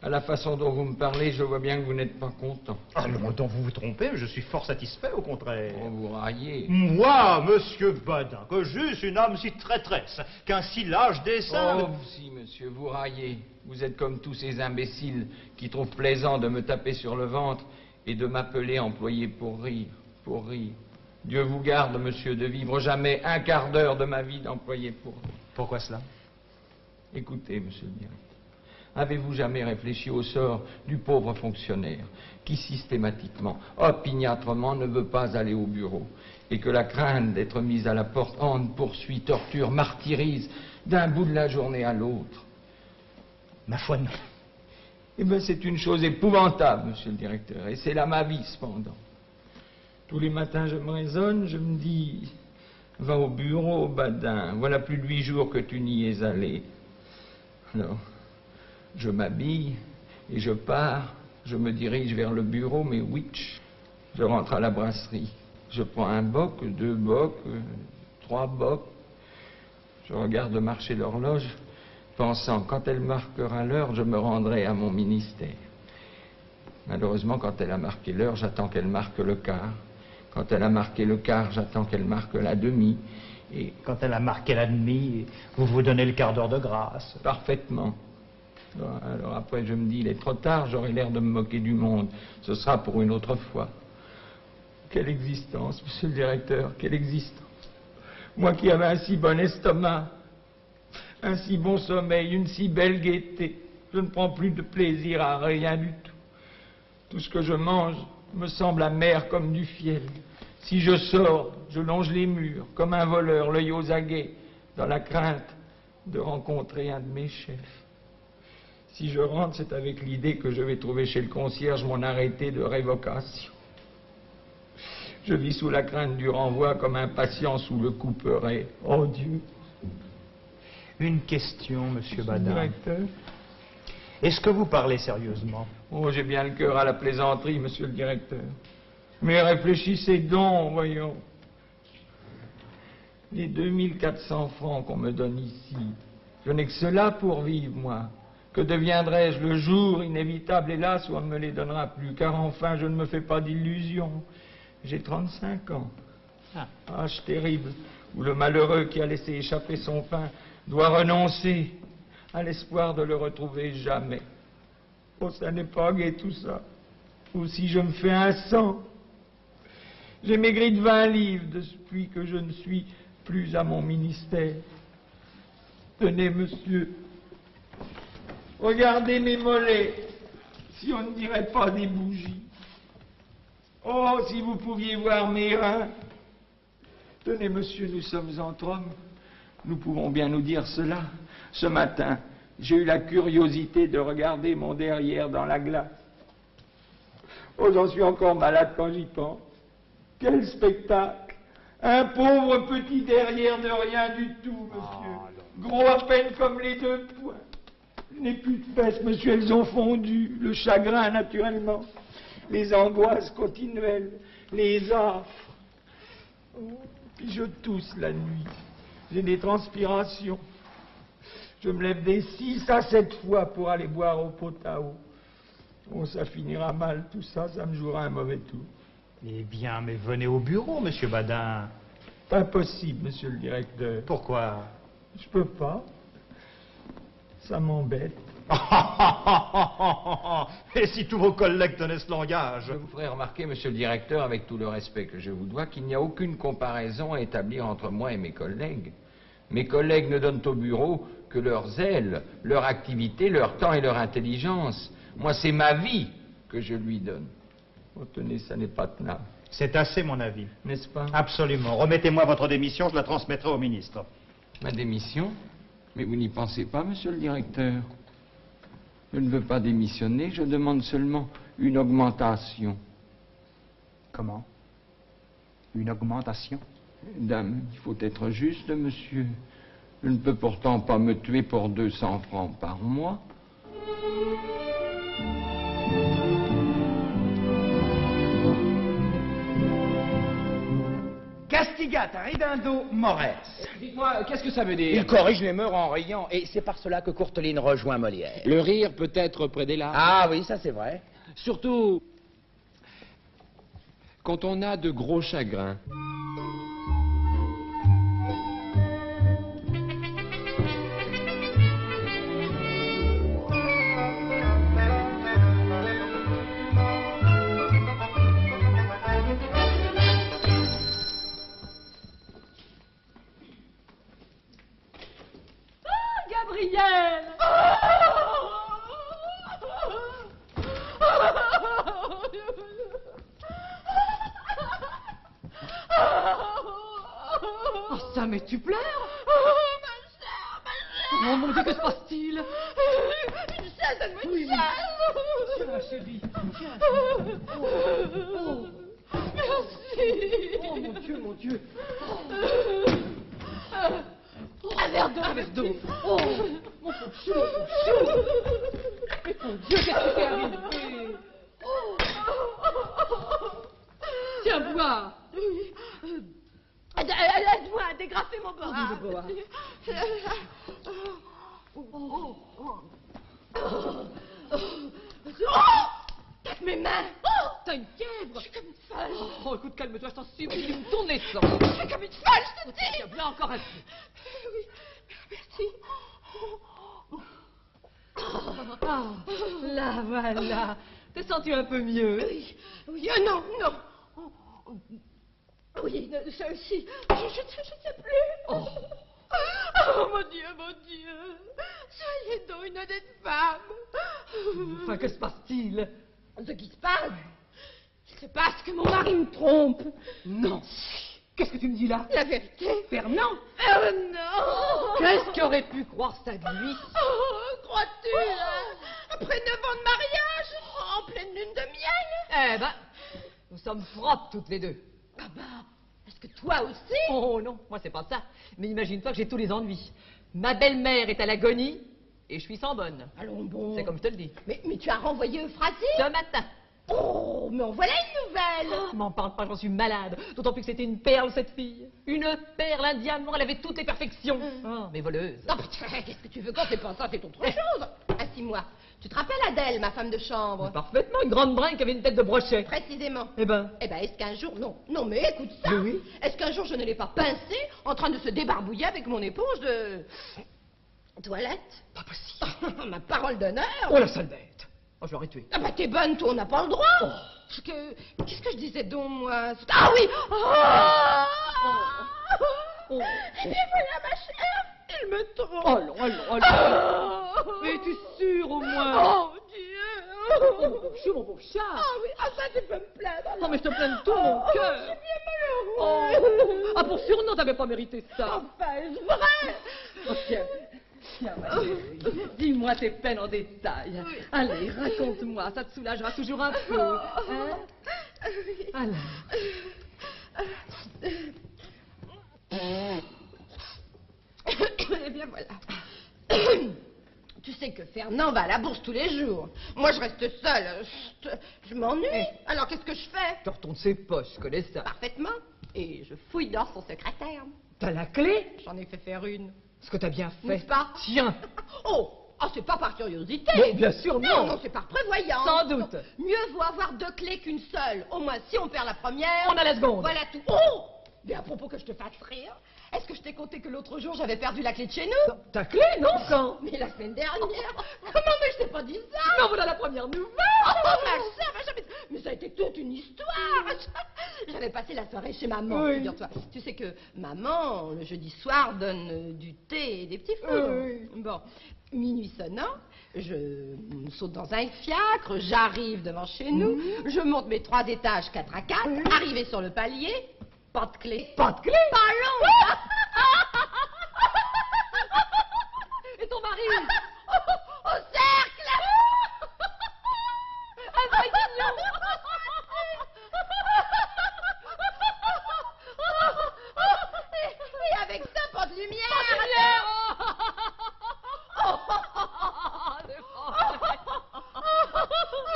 À la façon dont vous me parlez, je vois bien que vous n'êtes pas content. Ah, le moment dont vous vous trompez, je suis fort satisfait, au contraire. Oh, vous raillez. Moi, monsieur Badin, que j'eusse une âme si traîtresse, qu'un si lâche dessein... Oh, si, monsieur, vous raillez. Vous êtes comme tous ces imbéciles qui trouvent plaisant de me taper sur le ventre et de m'appeler employé pour rire, pour rire. Dieu vous garde, monsieur, de vivre jamais un quart d'heure de ma vie d'employé pour rire. Pourquoi cela? Écoutez, monsieur le directeur. Avez-vous jamais réfléchi au sort du pauvre fonctionnaire qui systématiquement, opiniâtrement, ne veut pas aller au bureau et que la crainte d'être mis à la porte hante, poursuit, torture, martyrise d'un bout de la journée à l'autre? Ma foi, non. Eh bien, c'est une chose épouvantable, monsieur le directeur, et c'est là ma vie, cependant. Tous les matins, je me raisonne, je me dis, va au bureau, Badin, voilà plus de 8 jours que tu n'y es allé. Alors, je m'habille et je pars, je me dirige vers le bureau, mais which? Je rentre à la brasserie. Je prends un boc, 2 bocs, 3 bocs. Je regarde marcher l'horloge, pensant, quand elle marquera l'heure, je me rendrai à mon ministère. Malheureusement, quand elle a marqué l'heure, j'attends qu'elle marque le quart. Quand elle a marqué le quart, j'attends qu'elle marque la demi. Et quand elle a marqué la demi, vous vous donnez le quart d'heure de grâce. Parfaitement. Alors après, je me dis, il est trop tard, j'aurai l'air de me moquer du monde. Ce sera pour une autre fois. Quelle existence, monsieur le directeur, quelle existence. Moi qui avais un si bon estomac, un si bon sommeil, une si belle gaieté, je ne prends plus de plaisir à rien du tout. Tout ce que je mange me semble amer comme du fiel. Si je sors, je longe les murs, comme un voleur, l'œil aux aguets, dans la crainte de rencontrer un de mes chefs. Si je rentre, c'est avec l'idée que je vais trouver chez le concierge mon arrêté de révocation. Je vis sous la crainte du renvoi comme un patient sous le couperet. Oh Dieu! Une question, monsieur Badin. Directeur. Est-ce que vous parlez sérieusement? Oh, j'ai bien le cœur à la plaisanterie, monsieur le directeur. Mais réfléchissez donc, voyons. Les 2400 francs qu'on me donne ici, je n'ai que cela pour vivre, moi. Que deviendrai-je le jour inévitable, hélas, où on ne me les donnera plus? Car enfin, je ne me fais pas d'illusions. J'ai 35 ans. Âge terrible, où le malheureux qui a laissé échapper son pain doit renoncer à l'espoir de le retrouver jamais. Oh, ça n'est pas gai tout ça. Aussi, je me fais un sang. J'ai maigri de 20 livres depuis que je ne suis plus à mon ministère. Tenez, monsieur. Regardez mes mollets, si on ne dirait pas des bougies. Oh, si vous pouviez voir mes reins. Tenez, monsieur, nous sommes entre hommes. Nous pouvons bien nous dire cela. Ce matin, j'ai eu la curiosité de regarder mon derrière dans la glace. Oh, j'en suis encore malade quand j'y pense. Quel spectacle! Un pauvre petit derrière de rien du tout, monsieur. Gros à peine comme les 2 poings. Je n'ai plus de fesses, monsieur, elles ont fondu. Le chagrin, naturellement. Les angoisses continuelles. Les affres. Oh, puis je tousse la nuit. J'ai des transpirations. Je me lève des 6 à 7 fois pour aller boire au pot à eau. Oh, ça finira mal, tout ça, ça me jouera un mauvais tour. Eh bien, mais venez au bureau, monsieur Badin. Impossible, monsieur le directeur. Pourquoi? Je peux pas. Ça m'embête. Et si tous vos collègues tenaient ce langage? Je vous ferai remarquer, monsieur le directeur, avec tout le respect que je vous dois, qu'il n'y a aucune comparaison à établir entre moi et mes collègues. Mes collègues ne donnent au bureau que leur zèle, leur activité, leur temps et leur intelligence. Moi, c'est ma vie que je lui donne. Oh, tenez, ça n'est pas tenable. C'est assez, mon avis. N'est-ce pas? Absolument. Remettez-moi votre démission, je la transmettrai au ministre. Ma démission? Mais vous n'y pensez pas, monsieur le directeur? Je ne veux pas démissionner, je demande seulement une augmentation. Comment? Une augmentation? Dame, il faut être juste, monsieur. Je ne peux pourtant pas me tuer pour 200 francs par mois. Castigata ridendo mores. Dites-moi, qu'est-ce que ça veut dire? Il corrige les mœurs en riant, et c'est par cela que Courteline rejoint Molière. Le rire peut être près des larmes. Ah oui, ça c'est vrai. Surtout quand on a de gros chagrins. Gabriel! Oh, ça, mais tu pleures? Oh mon Dieu, que se passe-t-il? Une chaise, donne-moi une chaise! Tiens, chérie, tiens. Oh. Merci! Oh mon Dieu, mon Dieu. Un verre d'eau! Un verre d'eau. Oh, mon pauvre chou, mon chou. Mais mon Dieu, qu'est-ce qui t'est arrivé? Tiens, bois. Oui. Aide-moi à dégrafer mon bras. Oh, bois. Tape mes mains. T'as une fièvre? Je suis comme une folle. Oh, écoute, calme-toi, je t'en supplie, il me tourne les sangs. Je suis comme une folle, je te dis. Tiens, là encore un peu. Oui, merci. Ah, là, voilà. T'es senti un peu mieux? Oui, oui, non, non. Oui, ça aussi. Je ne sais plus. Oh. Oh, mon Dieu, mon Dieu. Soyez donc une honnête femme. Enfin, que se passe-t-il? Ce qui se passe, il se passe que mon mari me trompe. Non. Qu'est-ce que tu me dis là? La vérité. Fernand? Oh non. Qu'est-ce qui aurait pu croire ça de lui? Oh, crois-tu, après 9 ans de mariage, en pleine lune de miel? Eh ben, nous sommes propres toutes les deux. Ah bah, est-ce que toi aussi? Oh non, moi c'est pas ça. Mais imagine-toi que j'ai tous les ennuis. Ma belle-mère est à l'agonie et je suis sans bonne. Allons bon. C'est comme je te le dis. Mais tu as renvoyé Euphrasie? Ce matin. Oh, mais en voilà une nouvelle. Oh, m'en parle pas, j'en suis malade. D'autant plus que c'était une perle, cette fille. Une perle indienne, elle avait toutes les perfections. Oh, mais voleuse. Non, mais qu'est-ce que tu veux quand c'est pas ça, c'est autre chose. Assis-moi. Tu te rappelles Adèle, ma femme de chambre? Parfaitement, une grande brinque qui avait une tête de brochet. Précisément. Eh ben, est-ce qu'un jour... Non, mais écoute ça. Mais oui. Est-ce qu'un jour je ne l'ai pas pincée en train de se débarbouiller avec mon éponge de... toilette? Pas possible. Ma parole d'honneur. Oh, la sale bête. Oh, je l'aurais tuée. Ah bah t'es bonne, toi, on n'a pas le droit. Oh. Qu'est-ce que je disais donc, moi? Ah oui. Oh. Et bien voilà, ma chère, il me trompe. Oh non, oh non. Mais es-tu sûre au moins? Oh Dieu. Oh, mon pauvre chou, mon pauvre chat. Ah oui, ça tu peux me plaindre. Oh, mais je te plains de tout mon cœur. Je suis bien malheureux. Oh. Ah, pour surnom, t'avais pas mérité ça. Enfin, est-ce vrai? Oh, tiens. Tiens, ma chérie, dis-moi tes peines en détail. Oui. Allez, raconte-moi, ça te soulagera toujours un peu. Hein? Alors. Eh bien voilà. Tu sais que Fernand va à la bourse tous les jours. Moi, je reste seule. Je m'ennuie. Alors, qu'est-ce que je fais? Tu retournes ses poches, je connais ça. Parfaitement. Et je fouille dans son secrétaire. T'as la clé? J'en ai fait faire une. Ce que t'as bien fait. N'est-ce pas? Tiens. Oh, c'est pas par curiosité. Mais bien sûr, non. Non, c'est par prévoyance. Sans doute. Mieux vaut avoir 2 clés qu'une seule. Au moins, si on perd la première... On a la seconde. Voilà tout. Oh! Mais à propos que je te fasse rire, Est-ce que je t'ai conté que l'autre jour, j'avais perdu la clé de chez nous? Ta clé, non, quand? Mais la semaine dernière. Comment, mais je t'ai pas dit ça? Non, voilà la première nouvelle. Oh, ma chère, mais ça a été toute une histoire. J'avais passé la soirée chez maman, Oui. figure-toi. Tu sais que maman, le jeudi soir, donne du thé et des petits fours. Oui. Bon, minuit sonnant, je saute dans un fiacre, j'arrive devant chez nous, je monte mes 3 étages 4 à 4, arrivé sur le palier, pas de clé. Pas de clé? Pas long. Et ton mari? Au cercle. Un vrai guignon. Et avec ça, pas de lumière.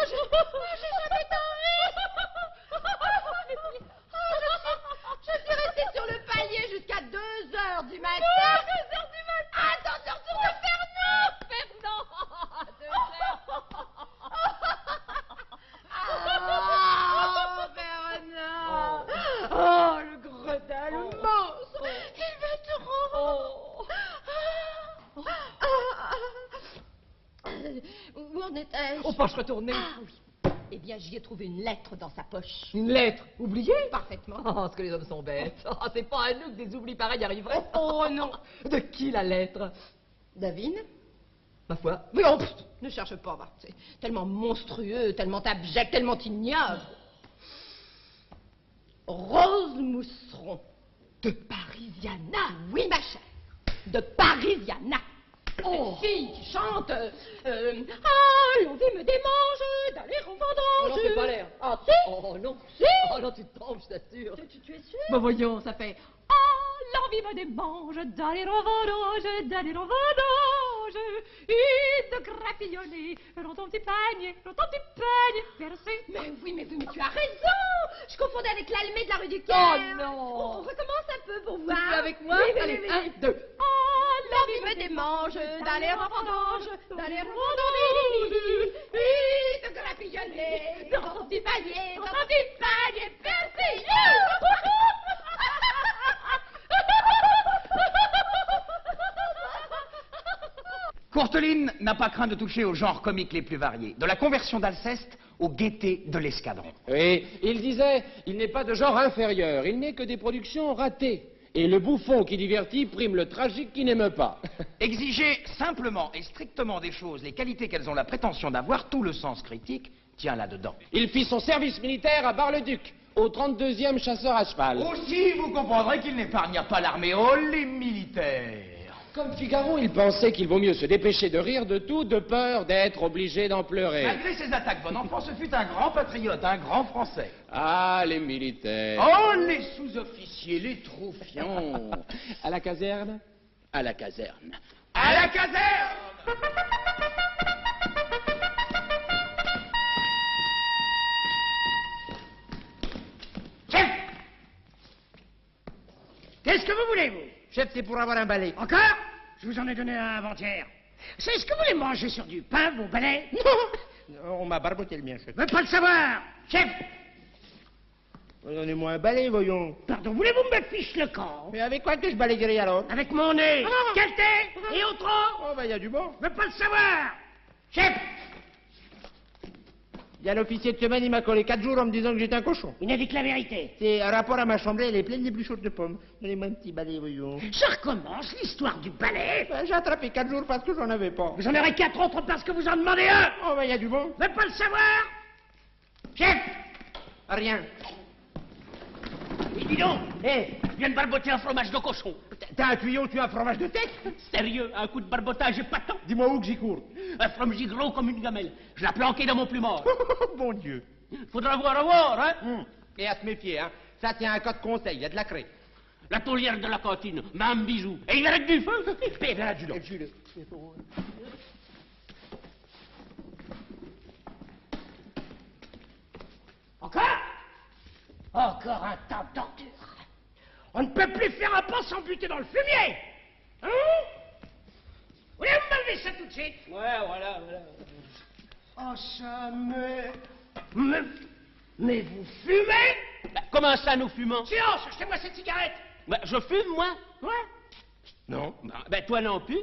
J'ai jamais dormi. Je suis restée sur le palier jusqu'à 2 heures du matin. 2 heures du matin. Attention, sur le Fernand. Fernand. Oh, le gredin, le monstre. Il va te rendre. Où en étais-je? On peut se retourner. Ah oui. Eh bien, j'y ai trouvé une lettre dans sa poche. Une lettre oubliée? Parfaitement. Oh, ce que les hommes sont bêtes. Oh, c'est pas à nous que des oublis pareils arriveraient. Oh non. De qui la lettre? David? Ma foi. Oui, oh, ne cherche pas, va. C'est tellement monstrueux, tellement abject, tellement ignoble. Rose Mousseron. De Parisiana. Oui, ma chère. De Parisiana. Cette fille qui chante ah, l'envie me démange d'aller en vendange. Non, c'est pas l'air. Ah, si? Oh non. Si? Oh non, tu te trompes, je t'assure. Tu es sûre? Bah voyons, ça fait... Ah, l'envie me démange d'aller en vendange, d'aller en vendange, et de grappillonner dans ton petit panier percé. Mais oui, mais tu as raison. Je confondais avec l'Almé de la rue du Caire. Oh non. On recommence un peu pour Tu voir. fais avec moi? Oui, oui, Allez, oui, un, oui. deux. Ah, l'envie me démange d'aller en vendange, d'aller en vendange, et de grappillonner dans ton petit panier percé. Courteline n'a pas craint de toucher aux genres comiques les plus variés, de la conversion d'Alceste aux gaietés de l'escadron. Oui, il disait, il n'est pas de genre inférieur, il n'est que des productions ratées. Et le bouffon qui divertit prime le tragique qui n'aime pas. Exiger simplement et strictement des choses, les qualités qu'elles ont la prétention d'avoir, tout le sens critique tient là-dedans. Il fit son service militaire à Bar-le-Duc, au 32e chasseur à cheval. Aussi, vous comprendrez qu'il n'épargna pas l'armée, oh les militaires. Comme Figaro, il pensait qu'il vaut mieux se dépêcher de rire de tout, de peur d'être obligé d'en pleurer. Malgré ses attaques, bon enfant, ce fut un grand patriote, un grand Français. Ah, les militaires. Oh, les sous-officiers, les troufions. À la caserne? À la caserne. À la caserne! Chef! Qu'est-ce que vous voulez, vous? Chef, c'est pour avoir un balai. Encore? Je vous en ai donné un avant-hier. C'est ce que vous voulez manger sur du pain, vos balais? On m'a barboté le mien, chef. Je veux pas le savoir. Chef! Donnez-moi un balai, voyons. Pardon, voulez-vous me fiche le camp? Mais avec quoi que je balayerai alors? Avec mon nez. Quel thé? Et autre? Oh, bah, il y a du bon. Je veux pas le savoir. Chef! Il y a l'officier de semaine, il m'a collé 4 jours en me disant que j'étais un cochon. Il n'a dit que la vérité. C'est un rapport à ma chambre, elle est pleine des plus chaudes de pommes. Donnez-moi un petit balai, voyons. Je recommence l'histoire du balai. Ben, j'ai attrapé 4 jours parce que j'en avais pas. Vous en aurez 4 autres parce que vous en demandez un. Oh, bah, il y a du bon. Je veux pas le savoir. Chef! Rien. Et dis donc, je viens de barboter un fromage de cochon. T'as un tuyau, tu as un fromage de tête? Sérieux, un coup de barbotage épatant. Dis-moi où que j'y cours. Un fromage gros comme une gamelle. Je l'ai planqué dans mon plumard. Bon Dieu. Faudra voir, hein. Et à se méfier, hein. Ça tient un code conseil, il y a de la craie. La taulière de la cantine, même bijou. Et il arrête du feu. Et bien, adjudant. Encore un tas d'ordures. On ne peut plus faire un pas sans buter dans le fumier. Hein? Voulez-vous m'enlever ça tout de suite? Ouais, voilà. Oh, jamais. Mais vous fumez? Comment ça, nous fumons? Silence, jetez-moi cette cigarette. Bah, je fume, moi. Ouais. Non. Ben, toi non plus.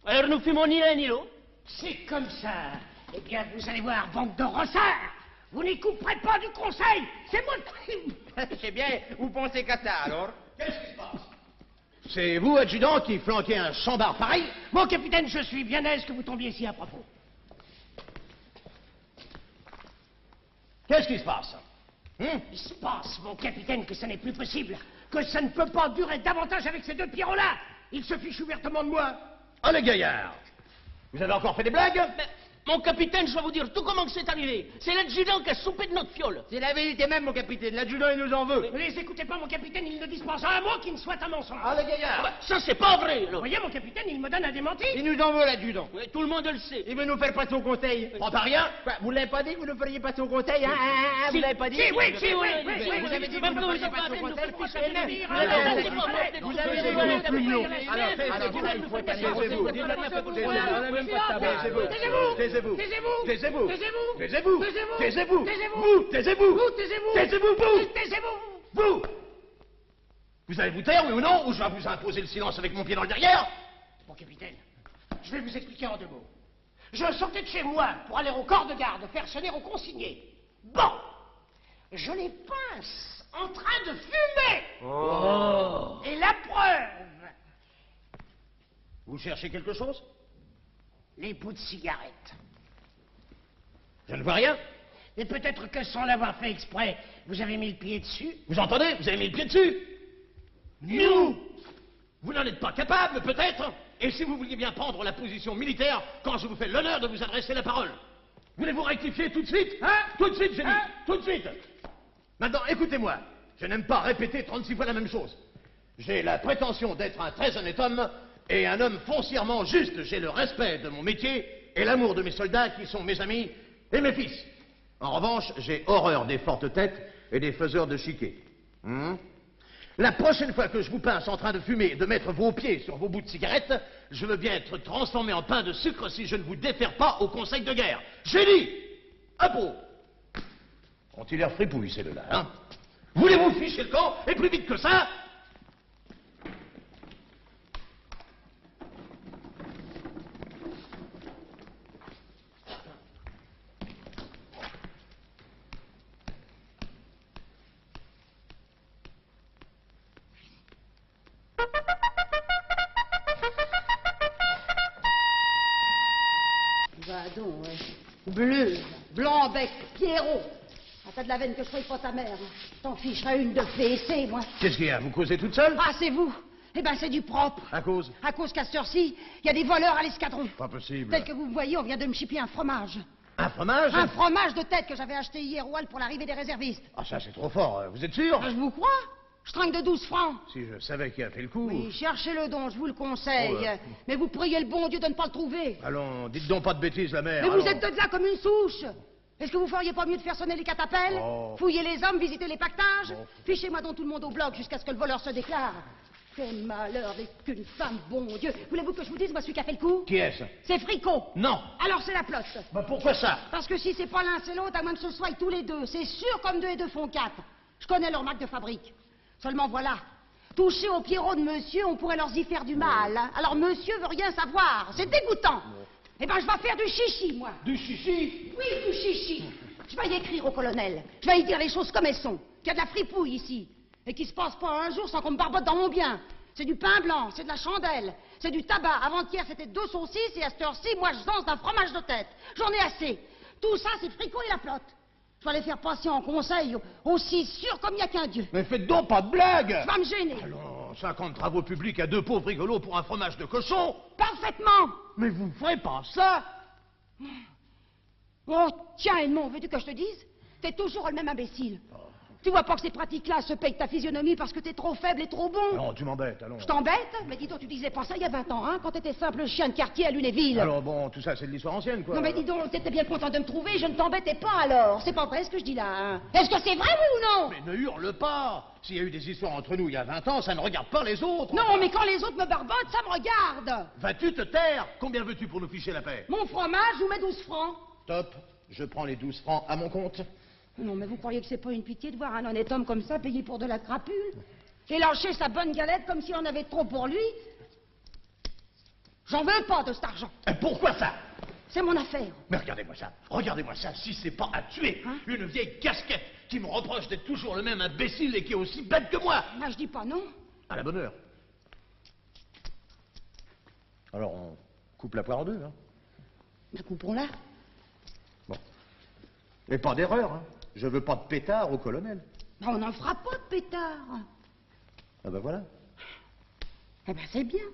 Alors nous fumons ni l'un ni l'autre. C'est comme ça. Eh bien, vous allez voir, bande de rossards. Vous n'y couperez pas du conseil. C'est moi le... Eh bien, vous pensez qu'à ça, alors? Qu'est-ce qui se passe? C'est vous, adjudant, qui flanquez un chambard pareil? Mon capitaine, je suis bien aise que vous tombiez ici à propos. Qu'est-ce qui se passe? Il se passe, mon capitaine, que ça n'est plus possible. Que ça ne peut pas durer davantage avec ces deux Pierrots-là. Ils se fichent ouvertement de moi. Oh, les gaillards! Vous avez encore fait des blagues? Mais, mon capitaine, je vais vous dire tout comment que c'est arrivé. C'est l'adjudant qui a soupé de notre fiole. C'est la vérité même, mon capitaine. L'adjudant, il nous en veut. Ne les écoutez pas, mon capitaine, il ne dispense un mot qui ne soit un mensonge. Ah, les gaillards! Bah, ça, c'est pas vrai, alors. Vous voyez, mon capitaine, il me donne un démenti. Il nous en veut, l'adjudant. Ouais, tout le monde le sait. Il veut nous faire passer au conseil. Prends pas rien? Quoi, vous l'avez pas dit que vous nous feriez passer au conseil, hein? Vous l'avez pas dit? Si, oui, si, oui, oui, Vous oui, avez dit oui, que vous oui, nous oui, feriez oui, passer au oui, conseil? oui, Eh bien, oui, vous avez oui, dit- oui, vous oui, avez oui, dit- oui, vous oui, avez dit- oui, Alors, taisez-vous, là, il faut taisez-vous. Taisez-vous! Taisez-vous! Taisez-vous! Taisez-vous! Taisez-vous! Taisez-vous! Taisez-vous! Taisez-vous! Vous! Taisez-vous! Vous, taisez-vous! Taisez-vous, vous! Taisez-vous! Vous! Vous allez vous taire, oui ou non, ou je vais vous imposer le silence avec mon pied dans le derrière? Mon capitaine, je vais vous expliquer en deux mots. Je sortais de chez moi pour aller au corps de garde faire sonner au consigné. Bon, je les pince en train de fumer. Oh. Et la preuve, Vous cherchez quelque chose? les bouts de cigarettes. Je ne vois rien. Et peut-être que sans l'avoir fait exprès, vous avez mis le pied dessus. Vous entendez? Vous avez mis le pied dessus. Nous! Vous n'en êtes pas capable, peut-être? Et si vous vouliez bien prendre la position militaire quand je vous fais l'honneur de vous adresser la parole? Voulez-vous rectifier tout de suite? Hein? Tout de suite, j'ai dit. Tout de suite. Maintenant, écoutez-moi. Je n'aime pas répéter 36 fois la même chose. J'ai la prétention d'être un très honnête homme et un homme foncièrement juste. J'ai le respect de mon métier et l'amour de mes soldats qui sont mes amis et mes fils. En revanche, j'ai horreur des fortes têtes et des faiseurs de chiquet. La prochaine fois que je vous pince en train de fumer et de mettre vos pieds sur vos bouts de cigarette, je veux bien être transformé en pain de sucre si je ne vous défère pas au conseil de guerre. J'ai dit! Un pot! Ont-ils l'air fripouilles, ces deux-là, hein? Voulez-vous ficher le camp, et plus vite que ça? Va donc, ouais. Bleu, Blanc-bec, Pierrot. Ah, t'as de la veine que je sois pas ta mère. T'en ficherais une de fessée, moi. Qu'est-ce qu'il y a? Vous causez toute seule? Ah, c'est vous. Eh ben, c'est du propre. À cause? À cause qu'à cette heure-ci, il y a des voleurs à l'escadron. Pas possible. Tel que vous me voyez, on vient de me chipper un fromage. Un fromage? Un fromage de tête que j'avais acheté hier au hall pour l'arrivée des réservistes. Ah, ça, c'est trop fort. Vous êtes sûr? Ah, je vous crois. Je trinque de 12 francs. Si je savais qui a fait le coup... Oui, cherchez-le donc, je vous le conseille. Oh, Mais vous priez le bon Dieu de ne pas le trouver. Allons, dites donc pas de bêtises, la mère. Mais vous allons. êtes de là comme une souche. Est-ce que vous feriez pas mieux de faire sonner les catapelles? Oh. Fouiller les hommes, visiter les pactages? Fichez-moi donc tout le monde au bloc jusqu'à ce que le voleur se déclare. Quel malheur d'être qu'une femme, bon Dieu. Voulez-vous que je vous dise, moi, celui qui a fait le coup? Qui est-ce? C'est Fricot. Non. Alors c'est la plotte. Bah, pourquoi ça? Parce que si c'est pas l'un, c'est l'autre, à moins que ce soit tous les deux. C'est sûr comme 2 et 2 font 4. Je connais leur marque de fabrique. Seulement voilà. Toucher au Pierrot de monsieur, on pourrait leur y faire du mal. Alors monsieur veut rien savoir. C'est dégoûtant. Eh ben je vais faire du chichi, moi. Du chichi? Oui, du chichi. Je vais y écrire au colonel. Je vais y dire les choses comme elles sont. Qu'il y a de la fripouille ici. Et qu'il se passe pas un jour sans qu'on me barbote dans mon bien. C'est du pain blanc, c'est de la chandelle, c'est du tabac. Avant-hier, c'était 2 saucisses et à cette heure-ci, moi, je danse d'un fromage de tête. J'en ai assez. Tout ça, c'est Fricot et la plotte. Je vais les faire passer en conseil, aussi sûr comme il n'y a qu'un Dieu. Mais faites donc pas de blagues! Je vais me gêner. Allons, 50 travaux publics à 2 pauvres rigolos pour un fromage de cochon! Parfaitement. Mais vous ferez pas ça! Oh, tiens, Edmond, veux-tu que je te dise? T'es toujours le même imbécile. Tu vois pas que ces pratiques-là se payent ta physionomie parce que t'es trop faible et trop bon? Non, tu m'embêtes, allons. Je t'embête? Mais dis donc, tu disais pas ça il y a 20 ans, hein, quand t'étais simple chien de quartier à Lunéville. Alors bon, tout ça, c'est de l'histoire ancienne, quoi. Non mais dis donc, t'étais bien content de me trouver, je ne t'embêtais pas alors. C'est pas vrai ce que je dis là, hein? Est-ce que c'est vrai, oui ou non? Mais ne hurle pas! S'il y a eu des histoires entre nous il y a 20 ans, ça ne regarde pas les autres! Non, mais quand les autres me barbotent, ça me regarde! Vas-tu te taire? Combien veux-tu pour nous ficher la paix? Mon fromage ou mes 12 francs? Top, je prends les 12 francs à mon compte. Non, mais vous croyez que c'est pas une pitié de voir un honnête homme comme ça payé pour de la crapule? Et lâcher sa bonne galette comme si on avait trop pour lui. J'en veux pas de cet argent. Et pourquoi ça? C'est mon affaire. Mais regardez-moi ça, si c'est pas à tuer, une vieille casquette qui me reproche d'être toujours le même imbécile et qui est aussi bête que moi. Ben, je dis pas non. À la bonne heure. Alors on coupe la poire en deux, hein. Ben, coupons-la. Bon. Et pas d'erreur, hein. Je veux pas de pétard au colonel. Ben, on n'en fera pas de pétard. Ah ben voilà. Eh ben, c'est bien.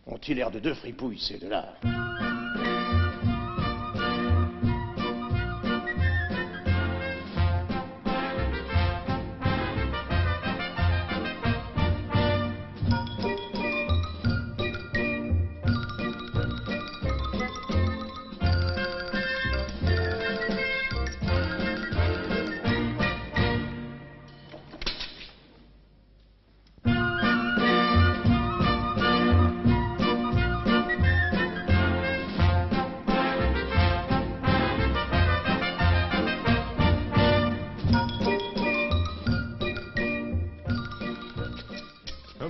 Ont-ils l'air de deux fripouilles, ces deux-là?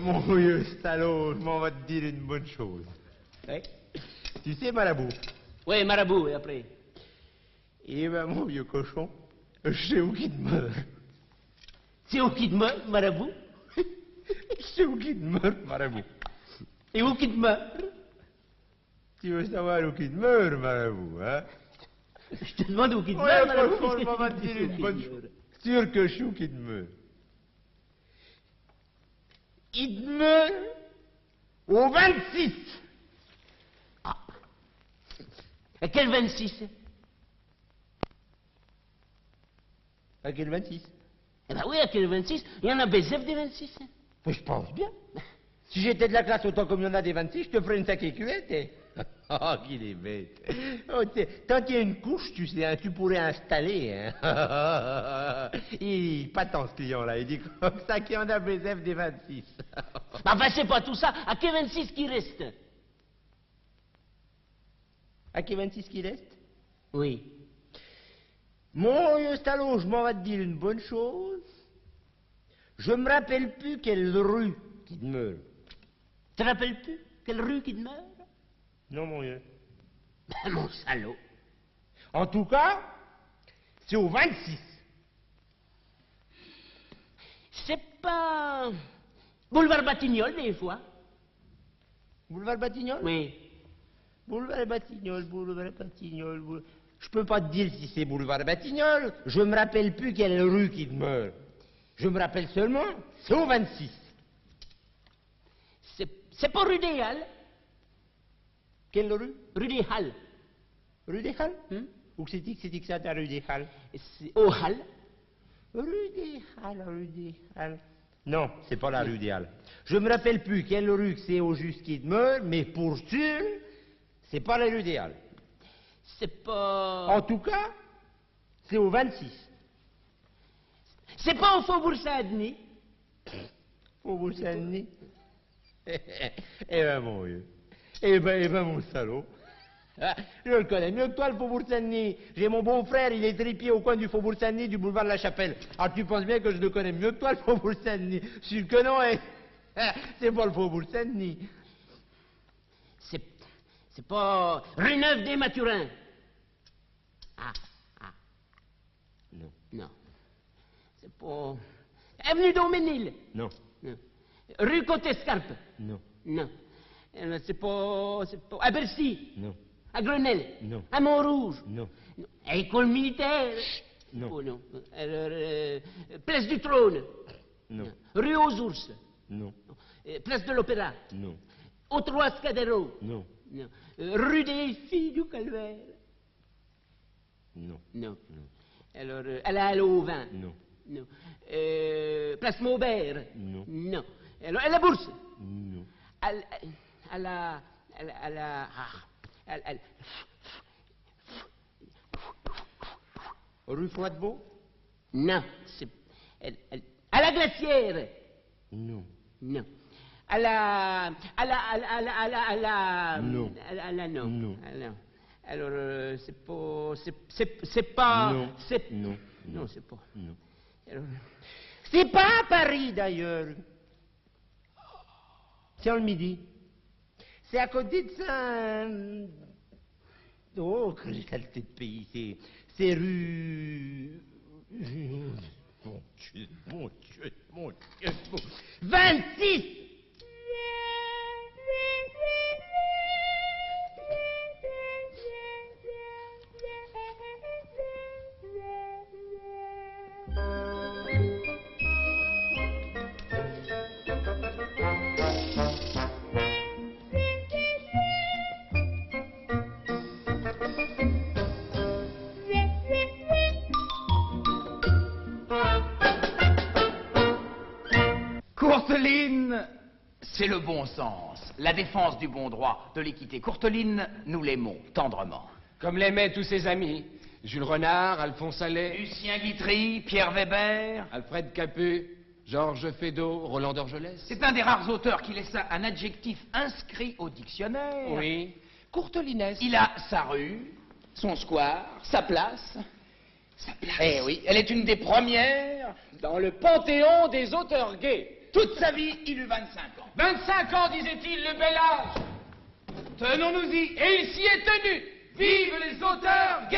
Mon vieux salaud, je m'en vais te dire une bonne chose. Oui. Tu sais, Marabout? Oui, Marabout, et après? Eh ben, mon vieux cochon, je sais où qui te meurt. C'est où qui te meurt, Marabout? Je sais où qui te meurt, Marabout. Et où qui te meurt? Tu veux savoir où qui te meurt, Marabout, hein? Je te demande où qui te Ouais, meurt, Marabout. cochon, je m'en vais te dire une bonne chose. Sûr que je sais où qui te meurt. Il te meurt au 26. Ah. À quel 26? À quel 26? Eh ben oui, à quel 26? Il y en a BZF des 26. Mais je pense bien. Si j'étais de la classe autant comme il y en a des 26, je te ferais une sacrée cuvette. Eh. Oh, qu'il est bête. Oh, tant qu'il y a une couche, tu sais, hein, tu pourrais installer. Hein. Il pas tant ce client-là, il dit comme ça qu'il y en a BZF des 26. Enfin, c'est pas tout ça. À quel 26 qui reste? À quel 26 qui reste? Oui. Mon vieux salaud, je m'en vais te dire une bonne chose. Je me rappelle plus quelle rue qui te meurt. Tu te rappelles plus quelle rue qui te meurt? Non, mon vieux. Ben, mon salaud. En tout cas, c'est au 26. C'est pas... Boulevard Batignolles, des fois. Boulevard Batignolles? Oui. Boulevard Batignolles, boulevard Batignolles, Je peux pas te dire si c'est boulevard Batignolles. Je me rappelle plus quelle rue qui te meurt. Je me rappelle seulement, c'est au 26. C'est pas rue des Halles? Quelle rue? Rue des Halles. Rue des Halles? Où c'est-il que c'est ta rue des Halles? C'est aux Halles. Rue des Halles, rue des Halles. Non, c'est pas la rue des Halles. Je me rappelle plus quelle rue que c'est au juste qui te meurt, mais pour sûr, c'est pas la rue des Halles. C'est pas... En tout cas, c'est au 26. C'est pas au Faubourg Saint-Denis? Faubourg Saint-Denis? Eh ben, mon vieux. Eh ben, mon salaud. Ah, je le connais mieux que toi, le Faubourg Saint-Denis. J'ai mon beau-frère, il est trépied au coin du Faubourg Saint-Denis, du boulevard de la Chapelle. Alors tu penses bien que je le connais mieux que toi, le Faubourg Saint-Denis. Sûr que non, hein? C'est pas le Faubourg Saint-Denis. C'est pas rue Neuve des Mathurins? Ah. Non. Non. C'est pas... Avenue Doménil? Non. Rue Côte-Escarpe? Non. Non. C'est pas... À Bercy? Non. À Grenelle? Non. À Montrouge? Non. À École militaire? Non. Oh non. Alors, Place du Trône? Non. Rue aux Ours? Non. Place de l'Opéra? Non. Au Trocadéro? Non. Non. Rue des Filles du Calvaire? Non. Non. Alors, à la Halle au Vin? Non. Non. Place Maubert? Non. Non. Alors, à la Bourse? Non. À la... Rue Froidebourg? Non. À la Glacière? Non. Non. Non. Non. Alors, c'est pas... Non. Non. Non, c'est pas. Non. Alors, c'est pas à Paris, d'ailleurs. C'est en le midi. C'est à côté de ça... Oh, quelle saleté de pays. C'est rue... Mon Dieu, mon Dieu, mon Dieu. 26! Courteline, c'est le bon sens, la défense du bon droit, de l'équité. Courteline, nous l'aimons tendrement. Comme l'aimaient tous ses amis. Jules Renard, Alphonse Allais, Lucien Guitry, Pierre Weber. Alfred Capu, Georges Feydeau, Roland d'Orgelès. C'est un des rares auteurs qui laissa un adjectif inscrit au dictionnaire. Oui. Courtelinesse. Il a sa rue, son square, sa place. Sa place. Eh oui, elle est une des premières Dans le panthéon des auteurs gays. Toute sa vie, il eut 25 ans. 25 ans, disait-il, le bel âge. Tenons-nous-y, et il s'y est tenu. Vive les auteurs gays!